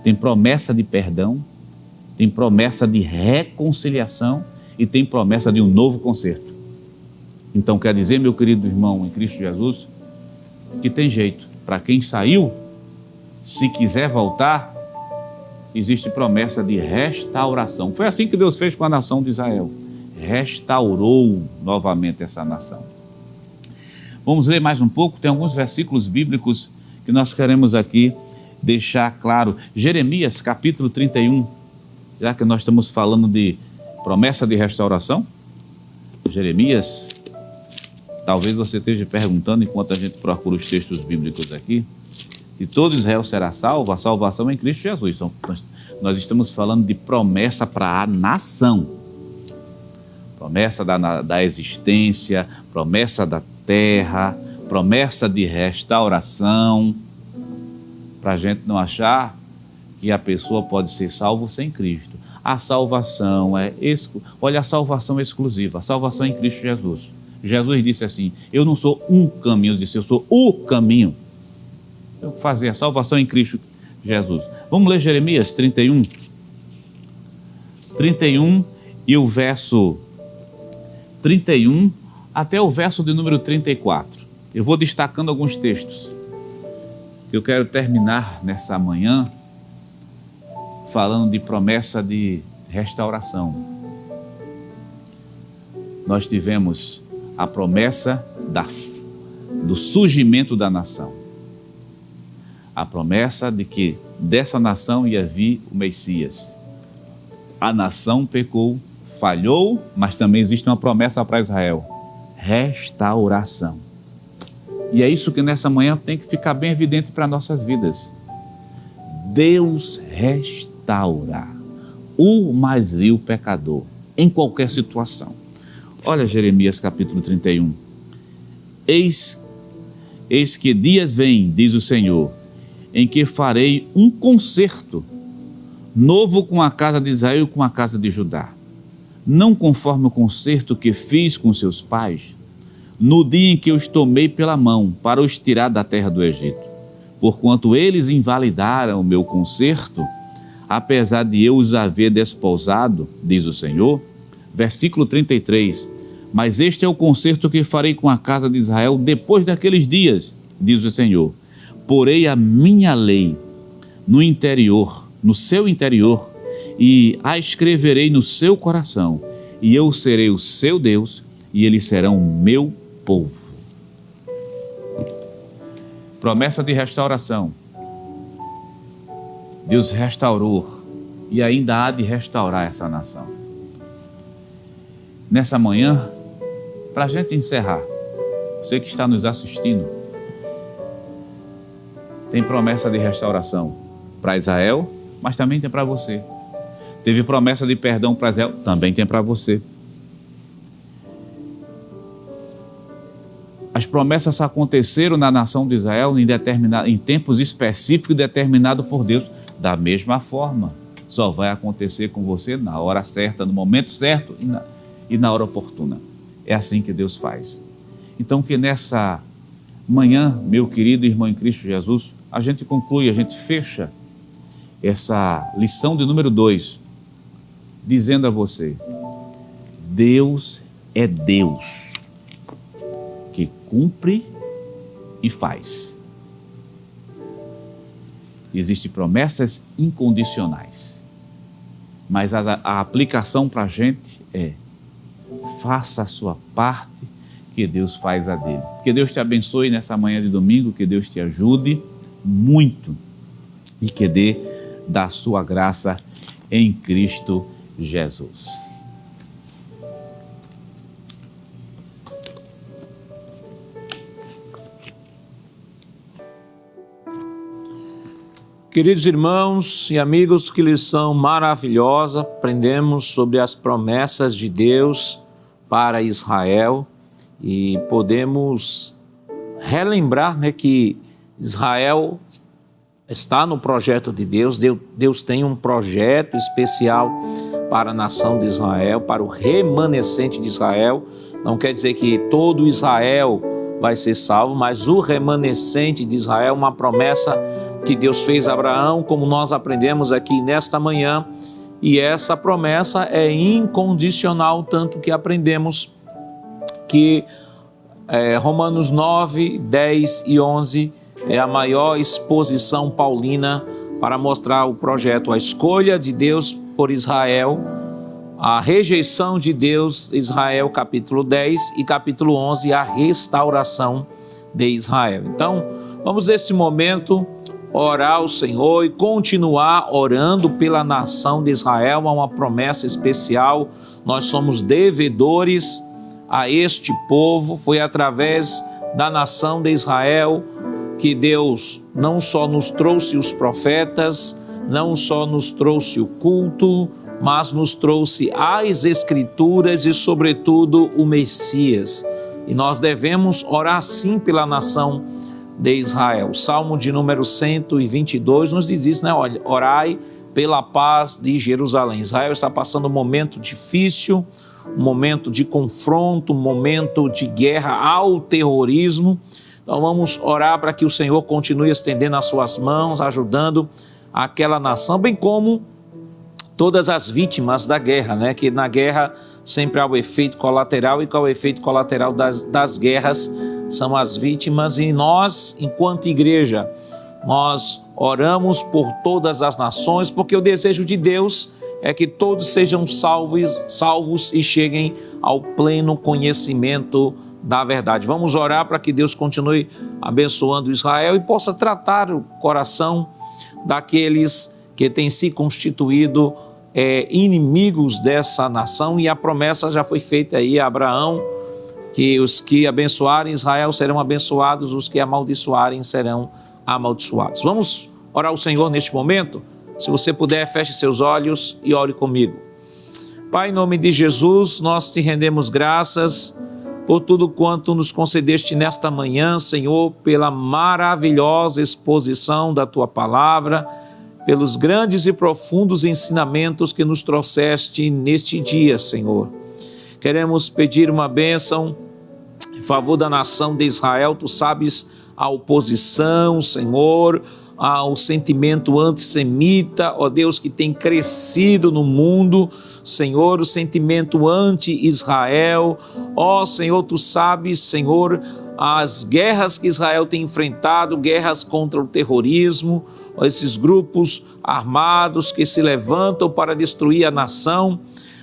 [SPEAKER 3] tem promessa de perdão, tem promessa de reconciliação e tem promessa de um novo concerto. Então quer dizer, meu querido irmão em Cristo Jesus, que tem jeito. Para quem saiu, se quiser voltar, existe promessa de restauração. Foi assim que Deus fez com a nação de Israel. Restaurou novamente essa nação. Vamos ler mais um pouco, tem alguns versículos bíblicos que nós queremos aqui deixar claro. Jeremias, capítulo 31, já que nós estamos falando de promessa de restauração. Jeremias, talvez você esteja perguntando, enquanto a gente procura os textos bíblicos aqui, se todo Israel será salvo, a salvação é em Cristo Jesus. Então, nós estamos falando de promessa para a nação. Promessa da existência, promessa da terra, promessa de restauração, para a gente não achar que a pessoa pode ser salvo sem Cristo. A salvação olha, a salvação é exclusiva, a salvação é em Cristo Jesus. Jesus disse assim: eu não sou um caminho, ele disse, eu sou o caminho. Eu fazer a salvação em Cristo Jesus. Vamos ler Jeremias 31. 31 e o verso 31 até o verso de número 34. Eu vou destacando alguns textos. Eu quero terminar nessa manhã falando de promessa de restauração. Nós tivemos a promessa do surgimento da nação. A promessa de que dessa nação ia vir o Messias. A nação pecou, falhou, mas também existe uma promessa para Israel: restauração. E é isso que nessa manhã tem que ficar bem evidente para nossas vidas. Deus restaura o mais vil pecador em qualquer situação. Olha Jeremias capítulo 31. Eis que dias vêm, diz o Senhor, em que farei um concerto novo com a casa de Israel e com a casa de Judá, não conforme o concerto que fiz com seus pais, no dia em que os tomei pela mão para os tirar da terra do Egito, porquanto eles invalidaram o meu concerto, apesar de eu os haver desposado, diz o Senhor. Versículo 33, mas este é o concerto que farei com a casa de Israel depois daqueles dias, diz o Senhor. Porei a minha lei no interior, no seu interior, e a escreverei no seu coração, e eu serei o seu Deus, e eles serão o meu povo. Promessa de restauração. Deus restaurou e ainda há de restaurar essa nação. Nessa manhã, para a gente encerrar, você que está nos assistindo, tem promessa de restauração para Israel, mas também tem para você. Teve promessa de perdão para Israel, também tem para você. As promessas aconteceram na nação de Israel em tempos específicos determinados por Deus. Da mesma forma, só vai acontecer com você na hora certa, no momento certo e na hora oportuna. É assim que Deus faz. Então que nessa manhã, meu querido irmão em Cristo Jesus, a gente conclui, a gente fecha essa lição de número 2, dizendo a você: Deus é Deus, que cumpre e faz. Existem promessas incondicionais, mas a aplicação para a gente é: faça a sua parte, que Deus faz a dele. Que Deus te abençoe nessa manhã de domingo, que Deus te ajude muito e que dê da sua graça em Cristo Jesus.
[SPEAKER 1] Queridos irmãos e amigos, que lição maravilhosa, aprendemos sobre as promessas de Deus para Israel e podemos relembrar, que Israel está no projeto de Deus. Deus tem um projeto especial para a nação de Israel, para o remanescente de Israel. Não quer dizer que todo Israel vai ser salvo, mas o remanescente de Israel, uma promessa que Deus fez a Abraão, como nós aprendemos aqui nesta manhã, e essa promessa é incondicional, tanto que aprendemos que Romanos 9, 10 e 11 é a maior exposição paulina para mostrar o projeto, a escolha de Deus por Israel, a rejeição de Deus, Israel, capítulo 10, e capítulo 11, a restauração de Israel. Então, vamos neste momento orar ao Senhor e continuar orando pela nação de Israel. Há uma promessa especial, nós somos devedores a este povo. Foi através da nação de Israel que Deus não só nos trouxe os profetas, não só nos trouxe o culto, mas nos trouxe as Escrituras e, sobretudo, o Messias. E nós devemos orar sim pela nação de Israel. O Salmo de número 122 nos diz isso, Olha, orai pela paz de Jerusalém. Israel está passando um momento difícil, um momento de confronto, um momento de guerra ao terrorismo. Então vamos orar para que o Senhor continue estendendo as suas mãos, ajudando àquela nação, bem como todas as vítimas da guerra, né? Que na guerra sempre há o efeito colateral, e qual é o efeito colateral das guerras? São as vítimas. E nós, enquanto igreja, nós oramos por todas as nações, porque o desejo de Deus é que todos sejam salvos e cheguem ao pleno conhecimento da verdade. Vamos orar para que Deus continue abençoando Israel e possa tratar o coração daqueles que têm se constituído inimigos dessa nação. E a promessa já foi feita aí a Abraão, que os que abençoarem Israel serão abençoados, os que amaldiçoarem serão amaldiçoados. Vamos orar ao Senhor neste momento? Se você puder, feche seus olhos e ore comigo. Pai, em nome de Jesus, nós te rendemos graças por tudo quanto nos concedeste nesta manhã, Senhor, pela maravilhosa exposição da Tua palavra, pelos grandes e profundos ensinamentos que nos trouxeste neste dia, Senhor. Queremos pedir uma bênção em favor da nação de Israel. Tu sabes a oposição, Senhor, ao sentimento antissemita, ó Deus, que tem crescido no mundo, Senhor, o sentimento anti-Israel. Ó Senhor, tu sabes, Senhor, as guerras que Israel tem enfrentado, guerras contra o terrorismo, esses grupos armados que se levantam para destruir a nação.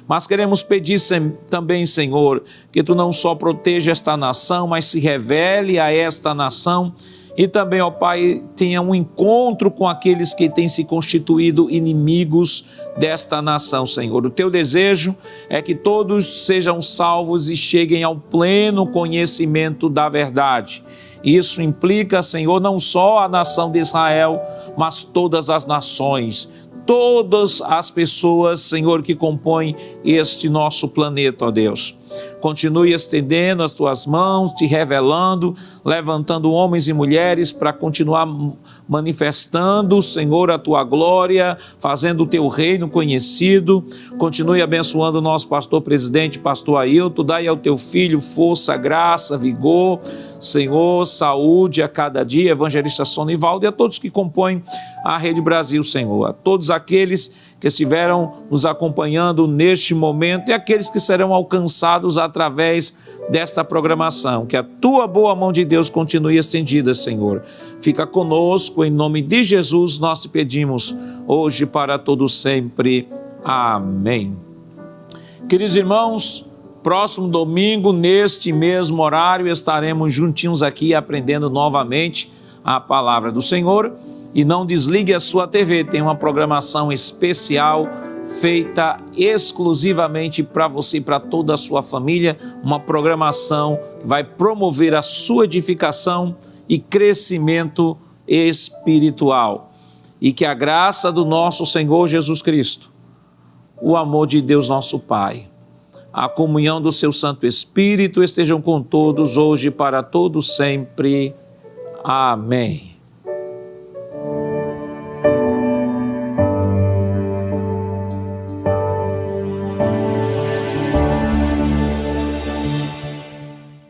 [SPEAKER 1] Mas queremos pedir também, Senhor, que Tu não só proteja esta nação, mas se revele a esta nação e também, ó Pai, tenha um encontro com aqueles que têm se constituído inimigos desta nação, Senhor. O Teu desejo é que todos sejam salvos e cheguem ao pleno conhecimento da verdade. Isso implica, Senhor, não só a nação de Israel, mas todas as nações, todas as pessoas, Senhor, que compõem este nosso planeta, ó Deus. Continue estendendo as Tuas mãos, te revelando, levantando homens e mulheres para continuar manifestando, Senhor, a Tua glória, fazendo o Teu reino conhecido. Continue abençoando o nosso pastor presidente, pastor Ailton. Dai ao Teu filho força, graça, vigor, Senhor, saúde a cada dia. Evangelista Sonivaldo e a todos que compõem a Rede Brasil, Senhor. A todos aqueles que estiveram nos acompanhando neste momento e aqueles que serão alcançados através desta programação. Que a Tua boa mão de Deus continue estendida, Senhor. Fica conosco, em nome de Jesus nós te pedimos, hoje para todo sempre. Amém. Queridos irmãos, próximo domingo, neste mesmo horário, estaremos juntinhos aqui aprendendo novamente a palavra do Senhor. E não desligue a sua TV, tem uma programação especial feita exclusivamente para você e para toda a sua família, uma programação que vai promover a sua edificação e crescimento espiritual. E que a graça do nosso Senhor Jesus Cristo, o amor de Deus nosso Pai, a comunhão do seu Santo Espírito estejam com todos hoje e para todos sempre. Amém.